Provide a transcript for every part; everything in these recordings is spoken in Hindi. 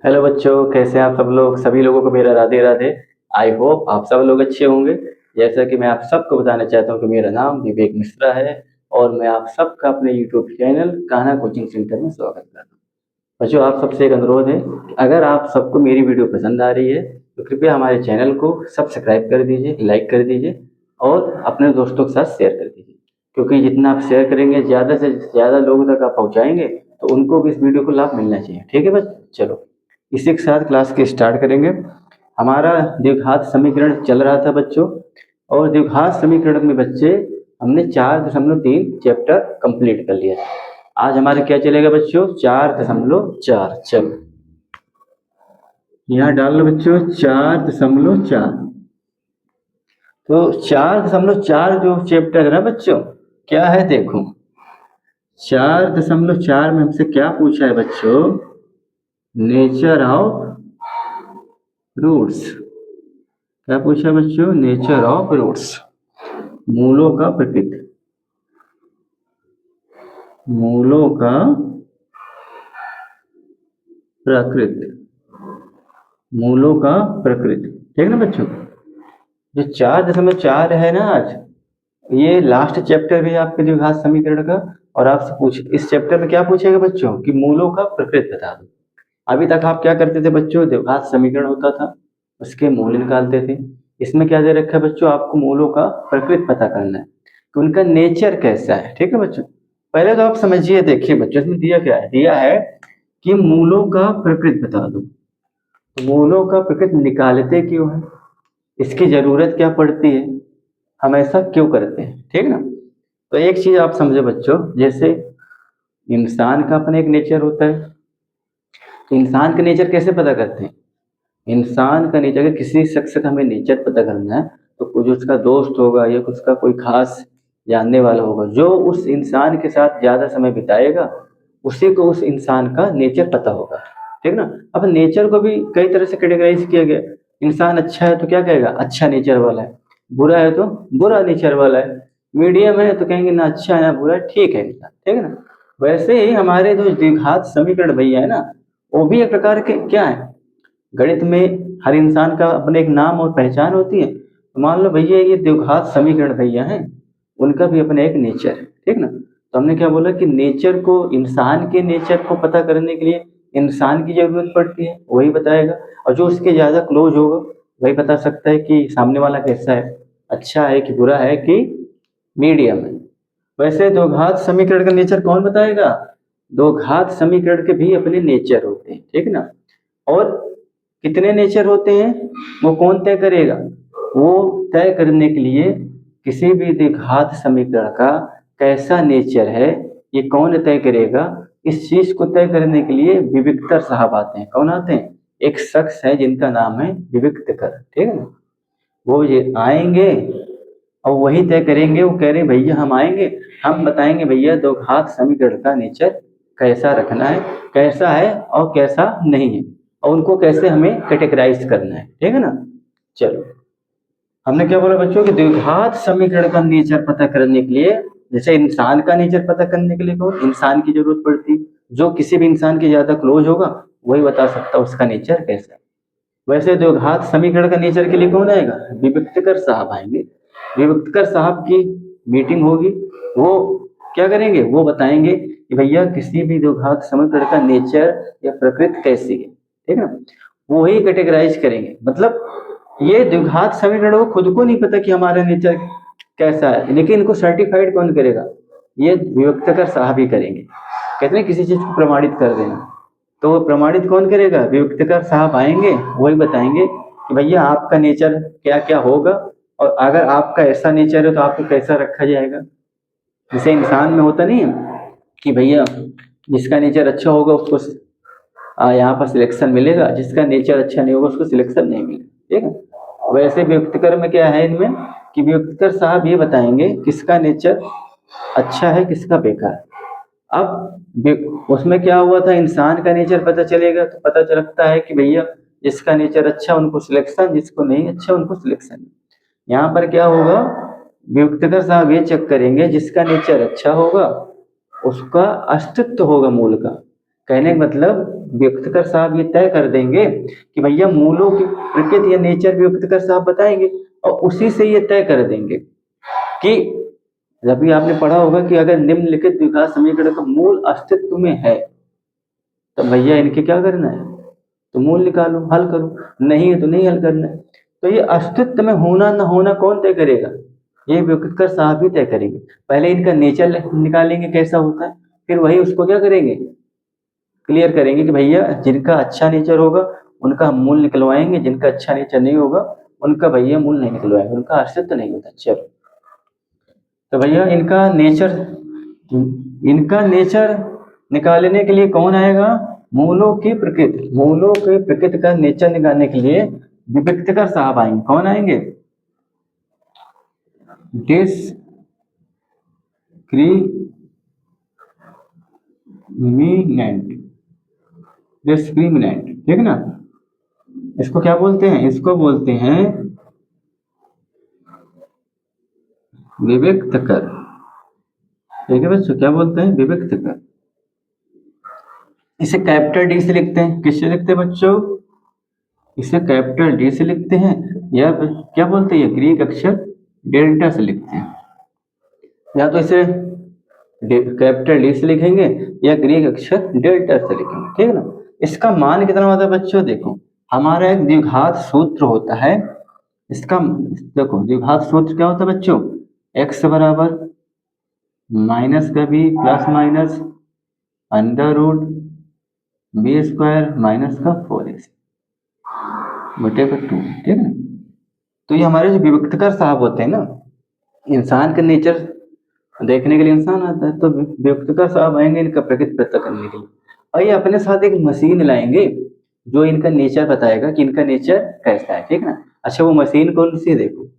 हेलो बच्चों, कैसे हैं आप सब लोग। सभी लोगों को मेरा राधे राधे। आई होप आप सब लोग अच्छे होंगे। जैसा कि मैं आप सबको बताना चाहता हूँ कि मेरा नाम विवेक मिश्रा है और मैं आप सबका अपने YouTube channel Kanha coaching centre में स्वागत करता हूँ। बच्चों, आप सबसे एक अनुरोध है कि अगर आप सबको मेरी वीडियो पसंद आ रही है तो कृपया हमारे चैनल को सब्सक्राइब कर दीजिए, लाइक कर दीजिए और अपने दोस्तों के साथ शेयर कर दीजिए, क्योंकि जितना आप शेयर करेंगे, ज़्यादा से ज़्यादा लोगों तक आप पहुँचाएंगे तो उनको भी इस वीडियो को लाभ मिलना चाहिए। ठीक है बस, चलो इसी के साथ क्लास के स्टार्ट करेंगे। हमारा द्विघात समीकरण चल रहा था बच्चों, और द्विघात समीकरण में बच्चे हमने 4.3 चैप्टर कंप्लीट कर लिया। आज हमारा क्या चलेगा बच्चों? 4.4। चलो यहाँ डाल लो बच्चों 4.4। तो 4.4 जो चैप्टर है ना बच्चों, क्या है देखो। 4.4 में हमसे क्या पूछा है बच्चों? Nature of roots. क्या पूछा बच्चों? नेचर ऑफ रूट्स, मूलों का प्रकृति। मूलों का प्रकृति, मूलों का प्रकृति। ठीक ना बच्चों? जो 4.4 है ना आज, ये लास्ट चैप्टर भी है आपके द्विघात समीकरण का। और आपसे पूछ इस चैप्टर में क्या पूछेगा बच्चों कि मूलों का प्रकृति बता दो। अभी तक आप क्या करते थे बच्चों? द्विघात समीकरण होता था, उसके मूल निकालते थे। इसमें क्या दे रखा है बच्चों? आपको मूलों का प्रकृति पता करना है कि उनका नेचर कैसा है। ठीक है बच्चों, पहले तो आप समझिए, देखिए बच्चों, इसमें दिया क्या है? दिया है कि मूलों का प्रकृति बता दो। तो मूलों का प्रकृति निकालते क्यों है, इसकी जरूरत क्या पड़ती है, हम ऐसा क्यों करते हैं। ठीक ना? तो एक चीज आप समझो बच्चों, जैसे इंसान का अपना एक नेचर होता है। तो इंसान का नेचर कैसे पता करते हैं? इंसान का नेचर, अगर किसी शख्स का हमें नेचर पता करना है तो कुछ उसका दोस्त होगा या उसका कोई खास जानने वाला होगा, जो उस इंसान के साथ ज़्यादा समय बिताएगा, उसी को उस इंसान का नेचर पता होगा। ठीक ना? अब नेचर को भी कई तरह से कैटेगराइज किया गया। इंसान अच्छा है तो क्या कहेगा? अच्छा नेचर वाला है। बुरा है तो बुरा नेचर वाला है। मीडियम है तो कहेंगे ना अच्छा है ना बुरा है, ठीक है इंसान। ठीक है ना? वैसे ही हमारे जो द्विघात समीकरण भैया है ना, वो भी एक प्रकार के क्या है? गणित में हर इंसान का अपने एक नाम और पहचान होती है। तो मान लो भैया ये द्विघात समीकरण भैया हैं, उनका भी अपना एक नेचर है। ठीक ना? तो हमने क्या बोला कि नेचर को, इंसान के नेचर को पता करने के लिए इंसान की जरूरत पड़ती है, वही बताएगा। और जो उसके ज्यादा क्लोज होगा वही बता सकता है कि सामने वाला कैसा है, अच्छा है कि बुरा है कि मीडियम है। वैसे द्विघात समीकरण का नेचर कौन बताएगा? द्विघात समीकरण के भी अपने नेचर होते हैं। ठीक ना? और कितने नेचर होते हैं वो कौन तय करेगा? वो तय करने के लिए किसी भी द्विघात समीकरण का कैसा नेचर है, ये कौन तय करेगा? इस चीज को तय करने के लिए विविक्तर साहब आते हैं। कौन आते हैं? एक शख्स है जिनका नाम है विविक्तकर। ठीक है ना? वो ये आएंगे और वही तय करेंगे। वो कह रहे हैं भैया हम आएंगे, हम बताएंगे भैया द्विघात समीकरण का नेचर कैसा रखना है, कैसा है और कैसा नहीं है, और उनको कैसे हमें कैटेगराइज करना है। ठीक है ना? चलो, हमने क्या बोला बच्चों कि द्विघात समीकरण का नेचर पता करने के लिए, जैसे इंसान का नेचर पता करने के लिए कौन इंसान की जरूरत पड़ती, जो किसी भी इंसान के ज्यादा क्लोज होगा वही बता सकता है उसका नेचर कैसा है। वैसे द्विघात समीकरण का नेचर के लिए कौन आएगा? विविक्तकर साहब आएंगे। विविक्तकर साहब की मीटिंग होगी, वो क्या करेंगे? वो बताएंगे कि भैया किसी भी द्विघात समीकरण का नेचर या प्रकृति कैसी है। ठीक है ना? वो ही कैटेगराइज करेंगे। मतलब ये द्विघात समीकरण को खुद को नहीं पता कि हमारा नेचर कैसा है, लेकिन इनको सर्टिफाइड कौन करेगा? ये विविक्तकर साहब ही करेंगे। कहते हैं किसी चीज को प्रमाणित कर देना, तो वो प्रमाणित कौन करेगा? विविक्तकर साहब आएंगे, वही बताएंगे कि भैया आपका नेचर क्या क्या होगा, और अगर आपका ऐसा नेचर है तो आपको कैसा रखा जाएगा। जैसे इंसान में होता नहीं है कि भैया जिसका नेचर अच्छा होगा उसको यहाँ पर सिलेक्शन मिलेगा, जिसका नेचर अच्छा नहीं होगा उसको सिलेक्शन नहीं मिलेगा। ठीक है? वैसे वियुक्तकर में क्या है इनमें कि वियुक्तकर साहब ये बताएंगे किसका नेचर अच्छा है किसका बेकार है। अब उसमें क्या हुआ था, इंसान का नेचर पता चलेगा तो पता चलता है कि भैया जिसका नेचर अच्छा उनको सिलेक्शन, जिसको नहीं अच्छा उनको सिलेक्शन। यहाँ पर क्या होगा, वियुक्तकर साहब ये चेक करेंगे जिसका नेचर अच्छा होगा उसका अस्तित्व होगा मूल का, कहने का मतलब व्यक्तकर साहब ये तय कर देंगे कि भैया मूलों की प्रकृति या नेचर व्यक्तकर साहब बताएंगे, और उसी से ये तय कर देंगे कि जब भी आपने पढ़ा होगा कि अगर निम्नलिखित द्विघात समीकरण का मूल अस्तित्व में है तो भैया इनके क्या करना है, तो मूल निकालो, हल करो, नहीं है तो नहीं हल करना है। तो ये अस्तित्व में होना न होना कौन तय करेगा, ये व्यक्तकर साहब ही तय करेंगे। पहले इनका नेचर निकालेंगे कैसा होता है, फिर वही उसको क्या करेंगे, क्लियर करेंगे कि भैया जिनका अच्छा नेचर होगा उनका हम मूल निकलवाएंगे, जिनका अच्छा नेचर नहीं होगा उनका भैया मूल नहीं निकलवाएंगे, उनका अस्तित्व नहीं होता। चलो तो भैया इनका नेचर निकालने के लिए कौन आएगा, मूलों की प्रकृति, मूलों की प्रकृति का नेचर निकालने के लिए विभक्तकर साहब आएंगे। कौन आएंगे, डिस्क्रिमिनेंट, ठीक है ना। इसको क्या बोलते हैं, इसको बोलते हैं विभक्तकर, ठीक है बच्चों, क्या बोलते हैं, विभक्तकर। इसे कैपिटल डी से लिखते हैं, किससे लिखते हैं बच्चों, इसे कैपिटल डी से लिखते हैं, या क्या बोलते हैं, ग्रीक अक्षर डेल्टा से लिखते हैं। या तो इसे कैपिटल डी से लिखेंगे या ग्रीक अक्षर डेल्टा से लिखेंगे, ठीक है ना। इसका मान कितना होता है बच्चों, देखो हमारा एक द्विघात सूत्र होता है, इसका देखो द्विघात सूत्र क्या होता है बच्चों, x बराबर माइनस का b plus minus under root b square minus का 4ac बटे पर 2, ठीक है। तो ये हमारे जो विभक्तकर साहब होते हैं ना, इंसान का नेचर देखने के लिए इंसान आता है, तो विभक्तकर साहब आएंगे इनका प्रकृति पता करने के लिए, और ये अपने साथ एक मशीन लाएंगे जो इनका नेचर बताएगा कि इनका नेचर कैसा है, ठीक है ना। अच्छा वो मशीन कौन सी है, देखो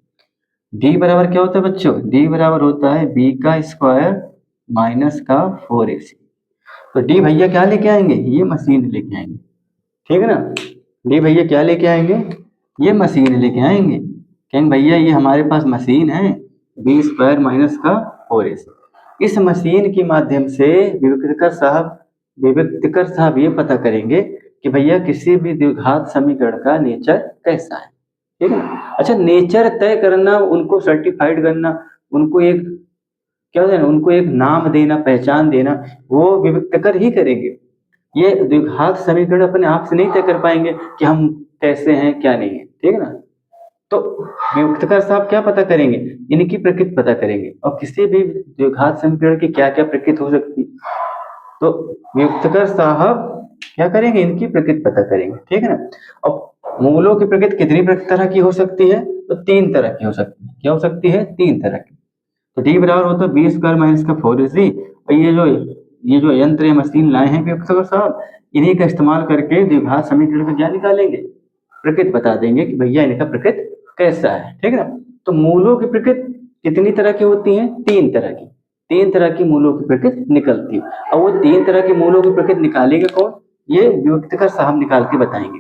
डी बराबर क्या होता है बच्चों, डी बराबर होता है बी का स्क्वायर माइनस का 4ac। तो डी भैया क्या लेके आएंगे, ये मशीन लेके आएंगे, ठीक है ना। डी भैया क्या लेके आएंगे, ये मशीन लेके आएंगे, कहेंगे भैया ये हमारे पास मशीन है बी स्क्वायर माइनस का 4ac। इस मशीन के माध्यम से विभक्तकर साहब ये पता करेंगे कि भैया किसी भी द्विघात समीकरण का नेचर कैसा है, ठीक है ना। अच्छा नेचर तय करना, उनको सर्टिफाइड करना, उनको एक क्या होता है ना, उनको एक नाम देना, पहचान देना, वो विभक्तकर ही करेंगे। ये द्विघात समीकरण अपने आप से नहीं तय कर पाएंगे कि हम कैसे हैं क्या नहीं है, ठीक है ना। तो विभक्तकर साहब क्या पता करेंगे, इनकी प्रकृति पता करेंगे, और किसी भी द्विघात समीकरण की क्या क्या प्रकृति हो सकती है, तो विभक्तकर साहब क्या करेंगे, इनकी प्रकृति पता करेंगे, ठीक है ना। और मूलों की प्रकृति कितनी तरह की हो सकती है, तो 3 तरह की हो सकती है। क्या हो सकती है, 3 तरह की। तो डी बराबर होता है बी स्क्वायर माइनस का 4ac। और ये जो यंत्र या मशीन लाए हैं विभक्तकर साहब, इन्हीं का इस्तेमाल करके द्विघात समीकरण का क्या निकालेंगे, प्रकृति बता देंगे कि भैया इनका प्रकृति कैसा है, ठीक है ना। तो मूलों की प्रकृति कितनी तरह की होती है, 3 तरह की, 3 तरह की मूलों की प्रकृति निकलती है। और वो 3 तरह की मूलों की प्रकृति निकालेंगे कौन, ये विभक्तकर साहब निकाल के बताएंगे,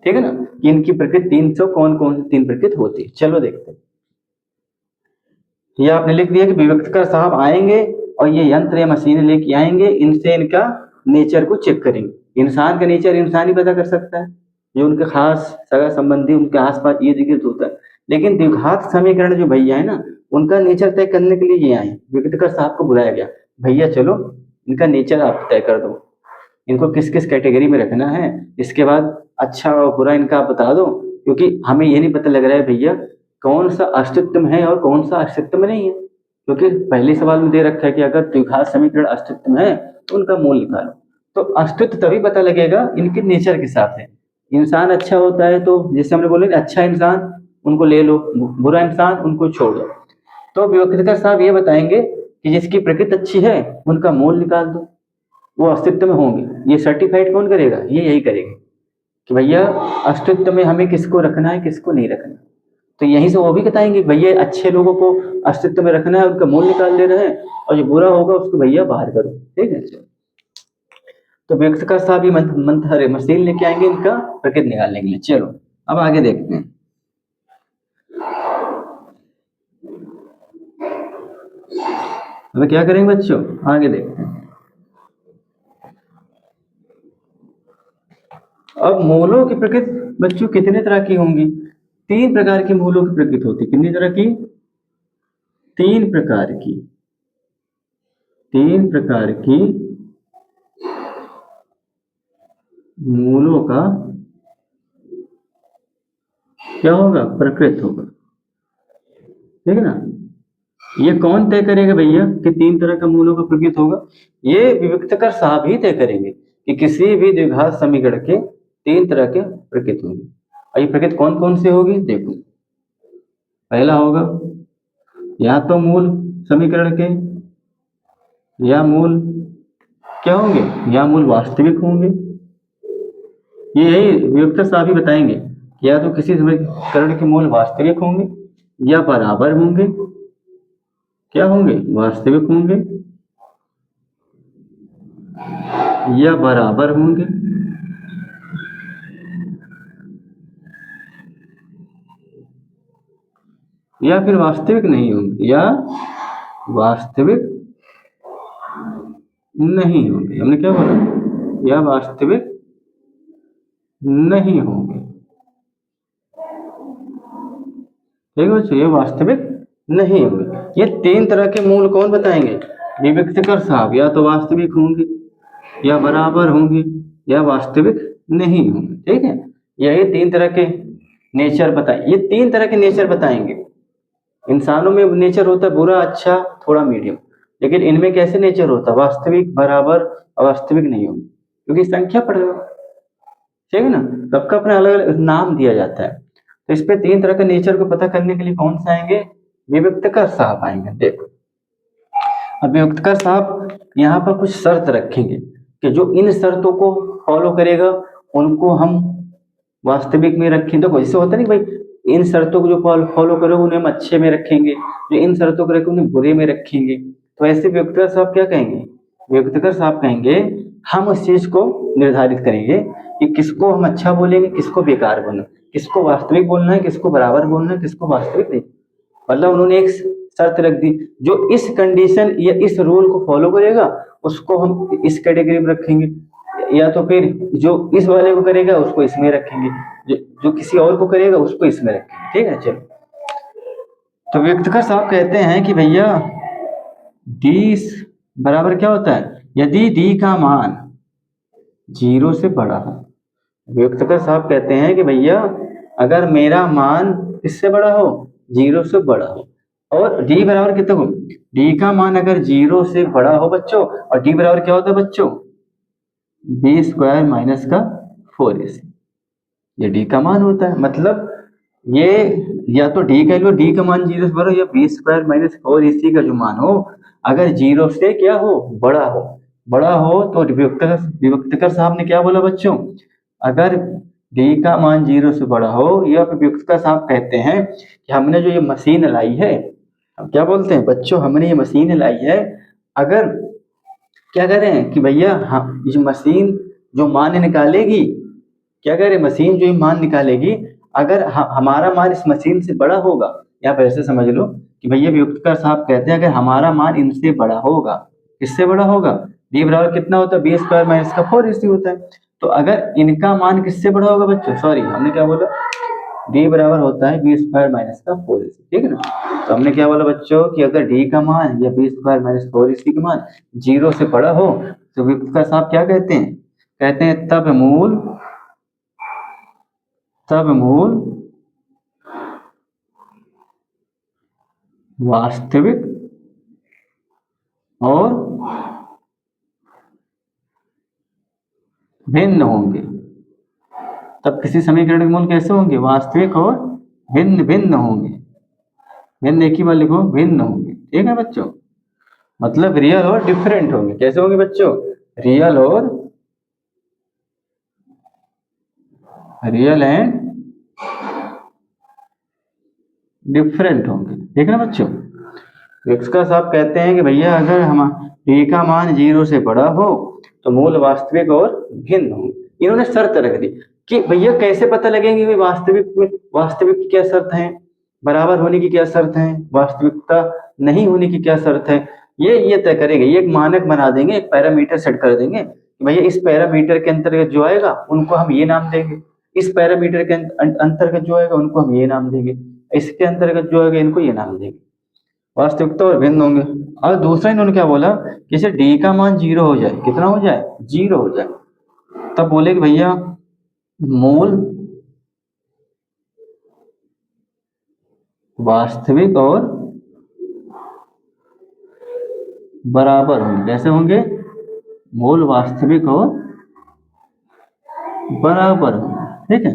ठीक है ना, कि इनकी प्रकृति 300 कौन कौन सी 3 प्रकृति होती है। चलो देखते हैं। ये आपने लिख दिया कि विभक्तकर साहब आएंगे और ये यंत्र या मशीनें लेके आएंगे, इनसे इनका नेचर को चेक करेंगे। इंसान का नेचर इंसान ही पता कर सकता है, जो उनके खास सगा संबंधी उनके आसपास ये जिक्र होता है। लेकिन द्विघात समीकरण जो भैया है ना, उनका नेचर तय करने के लिए ये आए, विभक्तकर साहब को बुलाया गया, भैया चलो इनका नेचर आप तय कर दो, इनको किस किस कैटेगरी में रखना है, इसके बाद अच्छा और बुरा इनका आप बता दो, क्योंकि हमें ये नहीं पता लग रहा है भैया कौन सा अस्तित्व में है और कौन सा अस्तित्व में नहीं है। क्योंकि पहले सवाल में दे रखा है कि अगर द्विघात समीकरण अस्तित्व में है तो उनका मूल निकालो। तो अस्तित्व तभी पता लगेगा इनके नेचर के हिसाब से। इंसान अच्छा होता है तो जैसे हमने बोले अच्छा इंसान उनको ले लो, बुरा इंसान उनको छोड़ दो। तो विभक्तकर साहब ये बताएंगे कि जिसकी प्रकृति अच्छी है उनका मूल निकाल दो, वो अस्तित्व में होंगे। ये सर्टिफाइड कौन करेगा, ये यही करेंगे कि भैया अस्तित्व में हमें किसको रखना है किसको नहीं रखना। तो यहीं से वो भी बताएंगे भैया अच्छे लोगों को अस्तित्व में रखना है, उनका मूल निकाल देना है, और जो बुरा होगा उसको भैया बाहर करो, ठीक है। तो विभक्तकर साहब भी मंत्र मशीन लेके आएंगे इनका प्रकृति निकालने के लिए। चलो अब आगे देखते हैं। अब क्या करेंगे बच्चों, आगे देखते हैं। अब मूलों की प्रकृति बच्चों कितने तरह की होंगी? 3 प्रकार की मूलों की प्रकृति होती है। कितनी तरह की? 3 प्रकार की। 3 प्रकार की मूलों का क्या होगा? प्रकृति होगा। ठीक है ना? ये कौन तय करेगा भैया कि 3 तरह का मूलों का प्रकृति होगा? ये विविक्तकर साहब ही तय करेंगे कि किसी भी द्विघात समीकरण के 3 तरह के प्रकृति होंगे। और ये प्रकृति कौन कौन सी होगी? देखो, पहला होगा या तो मूल समीकरण के, या मूल क्या होंगे? या मूल वास्तविक होंगे। यही विविक्तकर साहब ही बताएंगे, या तो किसी समीकरण के मूल वास्तविक होंगे, या बराबर होंगे। क्या होंगे? वास्तविक होंगे या बराबर होंगे, या फिर वास्तविक नहीं होंगे, या वास्तविक नहीं होंगे। हमने क्या बोला? या वास्तविक नहीं होंगे। ठीक है बच्चों, ये वास्तविक नहीं होंगे। ये 3 तरह के मूल कौन बताएंगे? विविक्तकर साहब। या तो वास्तविक होंगे, या बराबर होंगे, या वास्तविक नहीं होंगे। ठीक है, यही 3 तरह के नेचर बताए। ये 3 तरह के नेचर बताएंगे। इंसानों में नेचर होता है बुरा, अच्छा, थोड़ा मीडियम। लेकिन इनमें कैसे नेचर होता है? वास्तविक, बराबर, अवास्तविक नहीं होंगे, क्योंकि संख्या पढ़ रहे हो। ठीक है ना? सबका अपना अलग अलग नाम दिया जाता है। तो इस पे 3 तरह के नेचर को पता करने के लिए कौन सा आएंगे? विविक्तकर साहब आएंगे। देखो, अब विविक्तकर साहब यहाँ पर कुछ शर्त रखेंगे कि जो इन शर्तों को फॉलो करेगा उनको हम वास्तविक में रखें। देखो, इससे होता नहीं भाई, इन शर्तों को जो फॉलो करोगे उन्हें हम अच्छे में रखेंगे, जो इन शर्तों को रखेंगे उन्हें बुरे में रखेंगे। तो ऐसे विविक्तकर साहब क्या कहेंगे? विविक्तकर साहब कहेंगे हम उस चीज को निर्धारित करेंगे कि किसको हम अच्छा बोलेंगे, किसको बेकार बोलना, किसको वास्तविक बोलना है, किसको बराबर बोलना है, किसको वास्तविक नहीं। मतलब उन्होंने एक शर्त रख दी, जो इस कंडीशन या इस रूल को फॉलो करेगा उसको हम इस कैटेगरी में रखेंगे, या तो फिर जो इस वाले को करेगा उसको इसमें रखेंगे, जो किसी और को करेगा उसको इसमें रखेंगे। ठीक है, चलो। तो विविक्तकर साहब कहते हैं कि भैया डी बराबर क्या होता है? यदि डी का मान 0 से बड़ा हो। विविक्तकर साहब कहते हैं कि भैया अगर मेरा मान किससे बड़ा हो? 0 से बड़ा हो। और डी बराबर कितना हो? डी का मान अगर 0 से बड़ा हो बच्चों, और डी बराबर क्या होता है बच्चों? बी स्क्वायर माइनस का 4ac। ये डी का मान होता है। मतलब ये या तो डी कह लो, डी का मान 0 से बड़ा हो, या बी स्क्वायर माइनस 4ac का जो मान हो अगर 0 से क्या हो? बड़ा हो। बड़ा हो तो विविक्तकर साहब ने क्या बोला बच्चों? अगर डी का मान 0 से बड़ा हो, या फिर विविक्तकर साहब कहते हैं कि हमने जो ये मशीन लाई है, हम क्या बोलते हैं बच्चों? हमने ये मशीन लाई है, अगर क्या करें कि भैया हम ये मशीन जो मान निकालेगी, क्या करें? मशीन जो मान निकालेगी अगर हमारा मान इस मशीन से बड़ा होगा, या फिर ऐसे समझ लो कि भैया वियुक्तकर साहब कहते हैं अगर हमारा मान इनसे बड़ा होगा, किससे बड़ा होगा? डी बराबर कितना होता है? बी स्क्वायर माइनस का 4ac होता है। तो अगर इनका मान किससे बड़ा होगा बच्चों? सॉरी, हमने क्या बोला? डी बराबर होता है बी स्क्वायर माइनस का 4ac। ठीक है ना? तो हमने क्या बोला बच्चों कि अगर डी का मान या बी स्क्वायर माइनस 4ac का मान 0 से बड़ा हो तो वियुक्तकर साहब क्या कहते हैं? कहते हैं तब मूल वास्तविक और भिन्न होंगे। तब किसी समीकरण के मूल कैसे होंगे? वास्तविक और भिन्न भिन्न होंगे। भिन्न एक ही बार लिखो, भिन्न होंगे। ठीक है बच्चों? मतलब रियल और डिफरेंट होंगे। कैसे होंगे बच्चों? रियल एंड डिफरेंट होंगे। ठीक है ना बच्चों? वियुक्तकर साहब कहते हैं कि भैया अगर हम डी का मान 0 से बड़ा हो तो मूल वास्तविक और भिन्न हो। इन्होंने शर्त रख दी कि भैया कैसे पता लगेंगे कि वास्तविक की क्या शर्त है, बराबर होने की क्या शर्त है, वास्तविकता नहीं होने की क्या शर्त है। ये तय करेंगे, ये एक मानक बना देंगे, एक पैरामीटर सेट कर देंगे कि भैया इस पैरामीटर के अंतर्गत जो आएगा उनको हम ये नाम देंगे, इस पैरामीटर के अंतर्गत जो आएगा उनको हम ये नाम देंगे, इसके अंतर्गत जो आएगा इनको ये नाम देंगे। वास्तविकता और भिन्न होंगे। और दूसरा इन्होंने क्या बोला कि जैसे डी का मान 0 हो जाए, कितना हो जाए, 0 हो जाए, तब बोले कि भैया मूल वास्तविक और बराबर होंगे। कैसे होंगे, मूल वास्तविक और बराबर होंगे। ठीक है,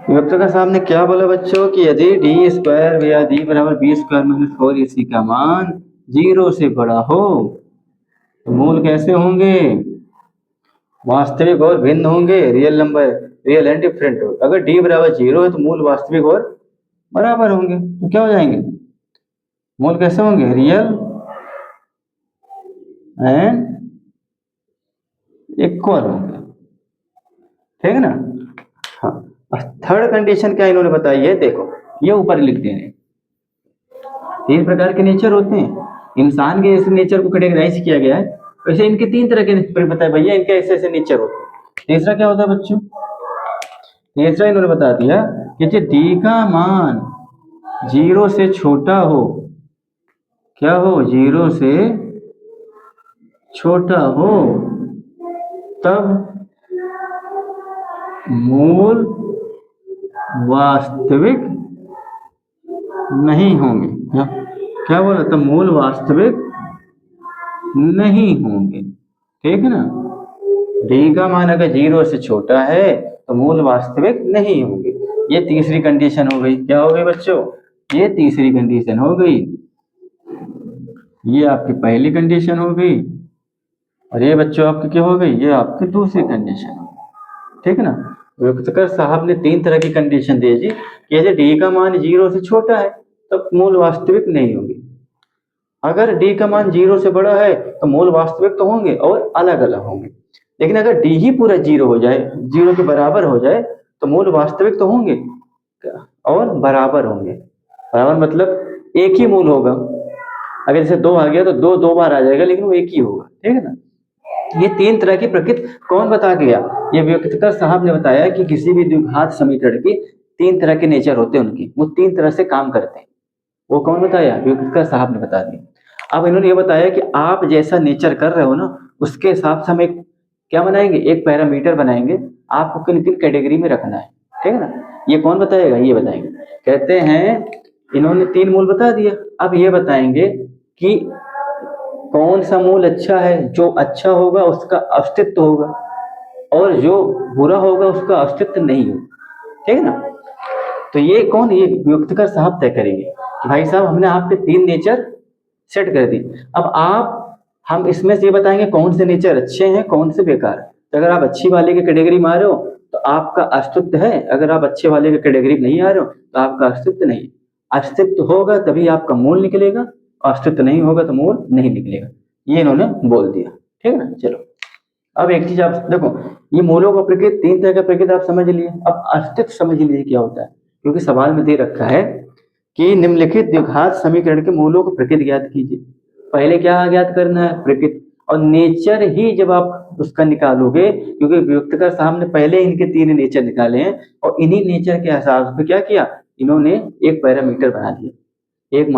विभक्तकार साहब ने क्या बोला बच्चों कि यदि डी स्क्वायर या डी बराबर बी स्क्वायर माइनस 4ac का मान 0 से बड़ा हो तो मूल कैसे होंगे, वास्तविक और भिन्न होंगे, real number, real and different हो। अगर डी बराबर 0 है तो मूल वास्तविक और बराबर होंगे, तो क्या हो जाएंगे, मूल कैसे होंगे, रियल एंड इक्वल होंगे। ठीक है ना। हाँ, थर्ड कंडीशन क्या इन्होंने बताई है, देखो ये ऊपर लिख दे रहे, 3 प्रकार के नेचर होते हैं। इंसान के इस नेचर को कैटेगराइज किया गया है, वैसे इनके 3 तरह के बताए भैया, इनके ऐसे ऐसे नेचर होते हैं। तीसरा क्या होता है बच्चों, तीसरा इन्होंने बता दिया कि जो डी का मान 0 से छोटा हो, क्या हो, 0 से छोटा हो, तब मूल वास्तविक नहीं होंगे। क्या बोला, तब मूल वास्तविक नहीं होंगे। ठीक है ना, डी का मान अगर 0 से छोटा है तो मूल वास्तविक नहीं होंगे। ये तीसरी कंडीशन हो गई। क्या हो गई बच्चों, ये तीसरी कंडीशन हो गई। ये आपकी पहली कंडीशन हो गई और ये बच्चों आपकी क्या हो गई, ये आपकी दूसरी कंडीशन हो गई। ठीक है ना, विभक्तकार साहब ने 3 तरह की कंडीशन दी जी कि यदि डी का मान 0 से छोटा है तो मूल वास्तविक नहीं होंगे, अगर डी का मान 0 से बड़ा है तो मूल वास्तविक तो होंगे और अलग अलग होंगे, लेकिन अगर डी ही पूरा 0 हो जाए, 0 के बराबर हो जाए तो मूल वास्तविक तो होंगे और बराबर होंगे। बराबर मतलब एक ही मूल होगा, अगर जैसे 2 आ गया तो 2 बार आ जाएगा लेकिन वो एक ही होगा। ठीक है ना, ये 3 तरह की प्रकृति कौन बता गया, ये विभक्तकार साहब ने बताया कि किसी भी द्विघात समीकरण की 3 तरह के नेचर होते हैं, उनकी वो 3 तरह से काम करते हैं। वो कौन बताया, विभक्तकार साहब ने बता दिया। अब इन्होंने ये बताया कि आप जैसा नेचर कर रहे हो ना, उसके हिसाब से हम एक क्या बनाएंगे, एक पैरामीटर बनाएंगे, आपको किन किन कैटेगरी में रखना है। ठीक है ना, ये कौन बताएगा, ये बताएंगे। कहते हैं इन्होंने 3 मूल बता दिया, अब ये बताएंगे कि कौन सा मूल अच्छा है, जो अच्छा होगा उसका अस्तित्व होगा और जो बुरा होगा उसका अस्तित्व नहीं होगा। ठीक है ना, तो ये कौन, ये विभक्तकार साहब तय करेंगे कि भाई साहब हमने आपके 3 नेचर सेट कर दी, अब आप हम इसमें से ये बताएंगे कौन से नेचर अच्छे हैं कौन से बेकार है। तो अगर आप अच्छी वाले की कैटेगरी में आ रहे हो तो आपका अस्तित्व है, अगर आप अच्छे वाले की कैटेगरी में नहीं आ रहे हो तो आपका अस्तित्व नहीं है। अस्तित्व होगा तभी आपका मूल निकलेगा, अस्तित्व नहीं होगा तो मूल नहीं निकलेगा, ये इन्होंने बोल दिया। ठीक है ना, चलो अब एक चीज आप देखो, ये मूलों का प्रकृति 3 तरह का प्रकृति आप समझ लिए, अब अस्तित्व समझ लीजिए क्या होता है, क्योंकि सवाल में दे रखा है कि निम्नलिखित द्विघात समीकरण के मूलों को प्रकृति ज्ञात कीजिए। पहले क्या ज्ञात करना है, प्रकृति, और नेचर ही जब आप उसका निकालोगे, क्योंकि विभक्तकार साहब ने पहले इनके 3 नेचर निकाले हैं और इन्हीं नेचर के हिसाब से क्या किया, इन्होंने एक पैरामीटर बना दिया, एक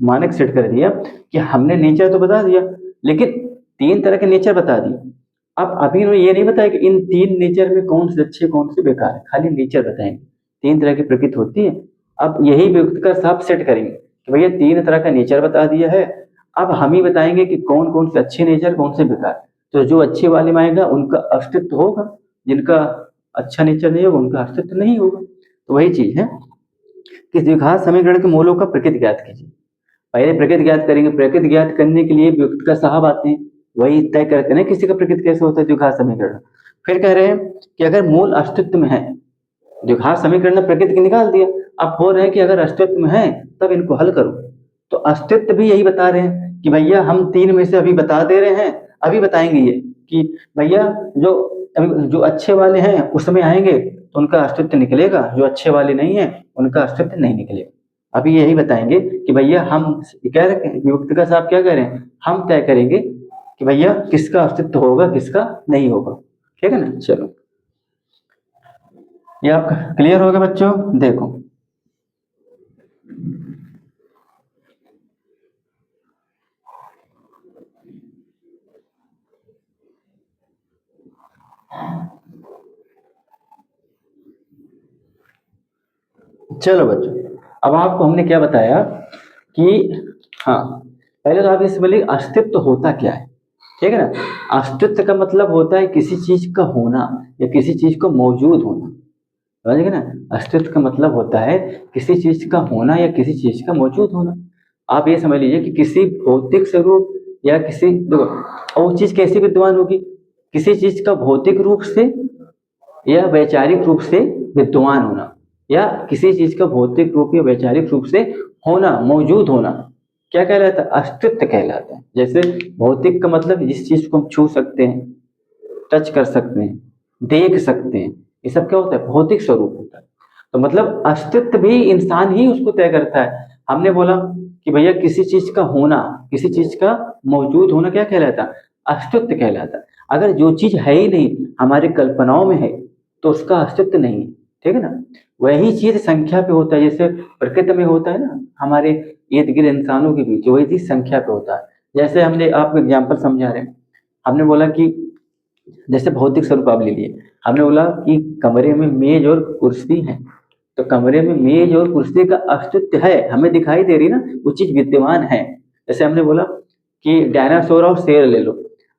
मानक सेट कर दिया कि हमने नेचर तो बता दिया लेकिन 3 तरह के नेचर बता दिए। अब अभी इन्होंने ये नहीं बताया कि इन 3 नेचर में कौन से अच्छे कौन से बेकार है, खाली नेचर बताएंगे। 3 तरह की प्रकृति होती है, अब यही विभक्तकार साहब सेट करेंगे कि भैया 3 तरह का नेचर बता दिया है, अब हम ही बताएंगे कि कौन कौन से अच्छे नेचर कौन से बेकार। तो जो अच्छे वाले में आएगा उनका अस्तित्व होगा, जिनका अच्छा नेचर नहीं होगा उनका अस्तित्व नहीं होगा। तो वही चीज है कि द्विघात समीकरण के मूलों का प्रकृति ज्ञात कीजिए। पहले प्रकृति ज्ञात करेंगे, प्रकृति ज्ञात करने के लिए विभक्तकार साहब आते हैं, वही तय करते हैं किसी का प्रकृति कैसे होता है, द्विघात समीकरण। फिर कह रहे हैं कि अगर मूल अस्तित्व में है, द्विघात समीकरण ने प्रकृति की निकाल दिया, अब बोल रहे हैं कि अगर अस्तित्व में है तब इनको हल करो। तो अस्तित्व भी यही बता रहे हैं कि भैया हम 3 में से अभी बता दे रहे हैं, अभी बताएंगे ये कि भैया जो अच्छे वाले हैं उसमें आएंगे तो उनका अस्तित्व निकलेगा, जो अच्छे वाले नहीं है उनका अस्तित्व नहीं निकलेगा। अभी यही बताएंगे कि भैया हम कह रहे हैं, विभक्तकार साहब क्या कह रहे हैं, हम तय करेंगे कि भैया किसका अस्तित्व होगा किसका नहीं होगा। ठीक है ना। चलो ये आपका क्लियर हो गया बच्चों। देखो चलो बच्चों, अब आपको हमने क्या बताया कि हाँ, पहले तो आप इस बोलिए अस्तित्व होता क्या है। ठीक है ना। अस्तित्व का मतलब होता है किसी चीज का होना या किसी चीज को मौजूद होना। समझ ना। अस्तित्व का मतलब होता है किसी चीज का होना या किसी चीज का मौजूद होना। आप ये समझ लीजिए कि किसी भौतिक स्वरूप या किसी देखो, और वो चीज कैसे विद्यमान होगी, किसी चीज का भौतिक रूप से या वैचारिक रूप से विद्यमान होना, या किसी चीज का भौतिक रूप या वैचारिक रूप से होना, मौजूद होना, क्या कहलाता है, अस्तित्व कहलाता है। जैसे भौतिक का मतलब जिस चीज को हम छू सकते हैं, टच कर सकते हैं, देख सकते हैं, ये सब क्या होता है, भौतिक स्वरूप होता है। तो मतलब अस्तित्व भी इंसान ही उसको तय करता है। हमने बोला कि भैया किसी चीज का होना, किसी चीज का मौजूद होना क्या कहलाता है, अस्तित्व कहलाता है। अगर जो चीज है ही नहीं, हमारी कल्पनाओं में है, तो उसका अस्तित्व नहीं है। ठीक है ना। वही चीज संख्या पे होता है, जैसे प्रकृति में होता है ना, हमारे इर्द गिर्द इंसानों के बीच वही चीज संख्या पे होता है। जैसे हमने आपको एग्जाम्पल समझा रहे हैं, हमने बोला कि जैसे भौतिक स्वरूप आप ले लिए, हमने बोला कि कमरे में मेज और कुर्सी है, तो कमरे में मेज और कुर्सी का अस्तित्व है, हमें दिखाई दे रही ना, वो चीज विद्यमान है। जैसे हमने बोला कि डायनासोर और शेर ले लो,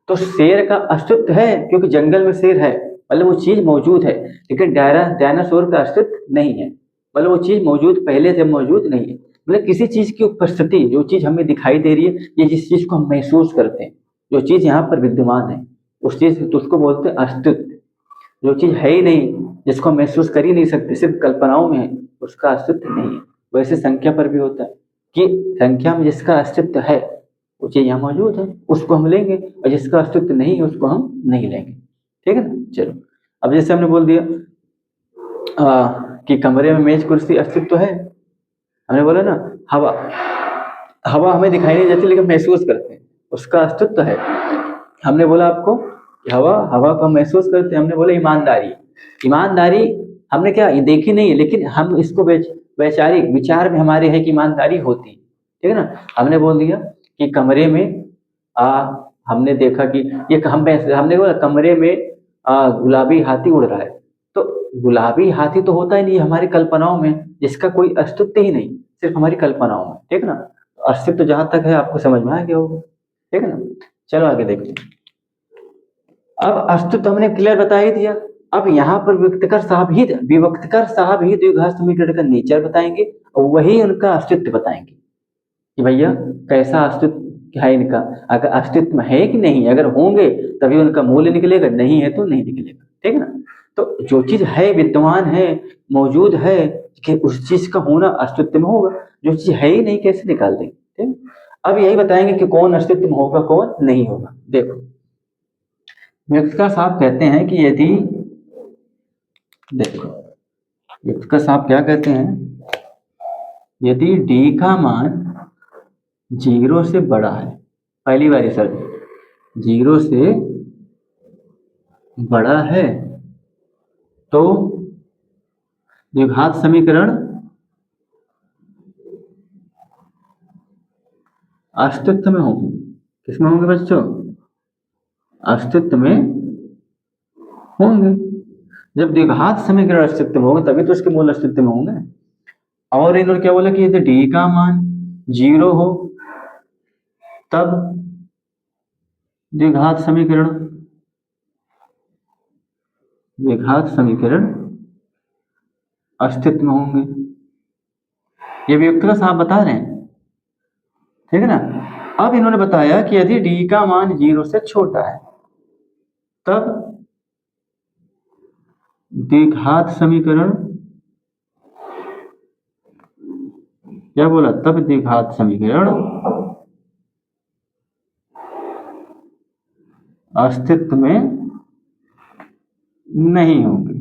तो शेर का अस्तित्व है क्योंकि जंगल में शेर है, मतलब वो चीज मौजूद है। लेकिन डायनासोर का अस्तित्व नहीं है, मतलब वो चीज मौजूद पहले से मौजूद नहीं है। मतलब किसी चीज की उपस्थिति, जो चीज हमें दिखाई दे रही है, ये जिस चीज को हम महसूस करते हैं, जो चीज यहाँ पर विद्यमान है, उस चीज तो उसको बोलते हैं अस्तित्व। जो चीज है ही नहीं, जिसको हम महसूस कर ही नहीं सकते, सिर्फ कल्पनाओं में है, उसका अस्तित्व नहीं है। वैसे संख्या पर भी होता है कि संख्या में जिसका अस्तित्व है वो चीज यहाँ मौजूद है, उसको हम लेंगे, और जिसका अस्तित्व नहीं है उसको हम नहीं लेंगे। ठीक है ना। चलो अब जैसे हमने बोल दिया कि कमरे में मेज कुर्सी अस्तित्व है, हमने बोला ना हवा, हवा हमें दिखाई नहीं देती लेकिन महसूस करते हैं, उसका अस्तित्व है। हमने बोला आपको कि हवा, हवा को हम महसूस करते हैं। हमने बोला ईमानदारी, ईमानदारी हमने क्या ये देखी नहीं है, लेकिन हम इसको वैचारिक विचार में हमारे है कि ईमानदारी होती। ठीक है ना। हमने बोल दिया कि कमरे में हमने देखा कि ये हमने बोला कमरे में गुलाबी हाथी उड़ रहा है, तो गुलाबी हाथी तो होता ही नहीं, हमारी कल्पनाओं में, जिसका कोई अस्तित्व ही नहीं, सिर्फ हमारी कल्पनाओं में। ठीक है ना। अस्तित्व जहां तक है आपको समझ में आ गया होगा। ठीक है ना। चलो आगे देखते हैं। अब अस्तित्व हमने क्लियर बता ही दिया। अब यहाँ पर विवक्तकर साहब ही द्विघात समीकरण का नेचर बताएंगे और वही उनका अस्तित्व बताएंगे कि भैया कैसा अस्तित्व क्या है इनका, अगर अस्तित्व है कि नहीं, अगर होंगे तभी उनका मूल्य निकलेगा, नहीं है तो नहीं निकलेगा। ठीक है ना। तो जो चीज है, विद्यमान है, मौजूद है, कि उस चीज का होना अस्तित्व में होगा। जो चीज है ही नहीं कैसे निकाल देंगे। ठीक है? अब यही बताएंगे कि कौन अस्तित्व में होगा कौन नहीं होगा। देखो व्यक्तिकर साहब कहते हैं कि यदि, देखो व्यक्तिकर साहब क्या कहते हैं, यदि डी का मान 0 से बड़ा है, पहली बार सर 0 से बड़ा है, तो द्विघात समीकरण अस्तित्व में होंगे। किसमें होंगे बच्चों, अस्तित्व में होंगे। जब द्विघात समीकरण अस्तित्व में होंगे तभी तो उसके मूल अस्तित्व में होंगे। और इन्होंने क्या बोला कि यदि डी का मान 0 हो तब द्विघात समीकरण अस्तित्व में होंगे। ये व्यक्तिगत साहब बता रहे हैं। ठीक है ना। अब इन्होंने बताया कि यदि डी का मान 0 से छोटा है तब द्विघात समीकरण, क्या बोला, तब द्विघात समीकरण अस्तित्व में नहीं होंगे।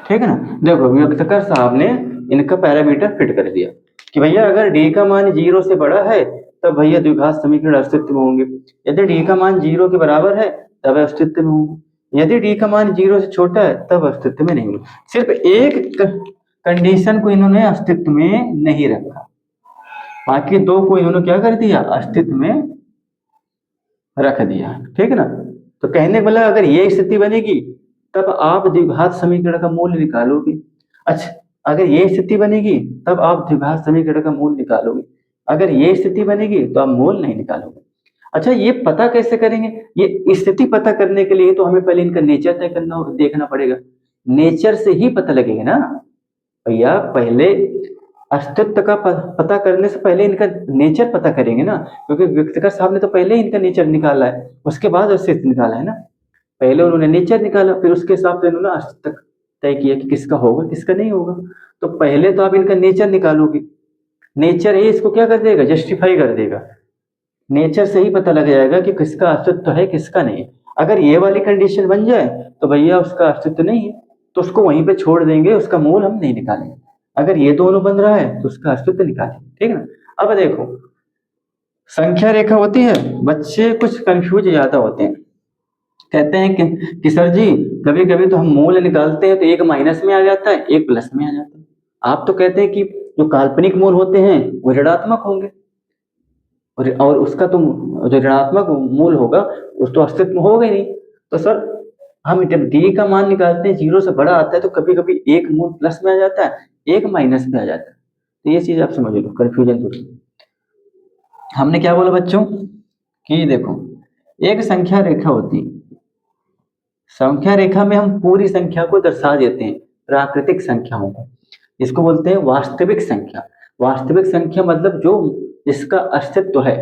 ठीक है ना। देखो व्यक्तिकर साहब ने इनका पैरामीटर फिट कर दिया कि भैया अगर डी का मान 0 से बड़ा है तब भैया द्विघात समीकरण अस्तित्व में होंगे। यदि डी का मान 0 के बराबर है तब अस्तित्व में होंगे, यदि डी का मान 0 से छोटा है तब अस्तित्व में नहीं होंगे। सिर्फ एक कंडीशन को इन्होंने अस्तित्व में नहीं रखा, बाकी दो को इन्होंने क्या कर दिया, अस्तित्व में रख दिया। ठीक है ना। तो कहने का मतलब अगर ये स्थिति बनेगी तब आप द्विघात समीकरण का मूल्य निकालोगे। अच्छा, अगर ये स्थिति बनेगी तब आप द्विघात समीकरण का मूल्य निकालोगे, अगर ये स्थिति बनेगी तो आप मूल नहीं निकालोगे। अच्छा, ये पता कैसे करेंगे? ये स्थिति पता करने के लिए तो हमें पहले इनका नेचर तय करना देखना पड़ेगा। नेचर से ही पता लगेगा ना भैया, पहले अस्तित्व का पता करने से पहले इनका नेचर पता करेंगे ना, क्योंकि व्यक्तिगत साहब ने तो पहले इनका नेचर निकाला है, उसके बाद अस्तित्व निकाला है ना। पहले उन्होंने नेचर निकाला, फिर उसके हिसाब से उन्होंने अस्तित्व तय किया कि किसका होगा किसका नहीं होगा। तो पहले तो आप इनका नेचर निकालोगे, नेचर ही इसको क्या कर देगा, जस्टिफाई कर देगा। नेचर से ही पता लग जाएगा कि किसका अस्तित्व है किसका नहीं है। अगर ये वाली कंडीशन बन जाए तो भैया उसका अस्तित्व नहीं है, तो उसको वहीं पे छोड़ देंगे, उसका मूल हम नहीं निकालेंगे। अगर ये दोनों बन रहा है तो उसका अस्तित्व निकालेंगे। ठीक है ना। अब देखो, संख्या रेखा होती है, बच्चे कुछ कंफ्यूज ज्यादा होते हैं, कहते हैं कि सर जी कभी कभी तो हम मूल निकालते हैं तो एक माइनस में आ जाता है एक प्लस में आ जाता है। आप तो कहते हैं कि जो काल्पनिक मूल होते हैं वो ऋणात्मक होंगे, और उसका तो जो ऋणात्मक मूल होगा उस तो अस्तित्व होगा ही नहीं। तो सर हम जब डी का मान निकालते हैं 0 से बड़ा आता है तो कभी कभी एक मूल प्लस में आ जाता है एक माइनस में आ जाता है। तो ये चीज आप समझ लो, कंफ्यूजन दूर। हमने क्या बोला बच्चों कि देखो, एक संख्या रेखा होती है, संख्या रेखा में हम पूरी संख्या को दर्शा देते हैं, प्राकृतिक संख्याओं को, इसको बोलते हैं वास्तविक संख्या। वास्तविक संख्या मतलब जो जिसका अस्तित्व है,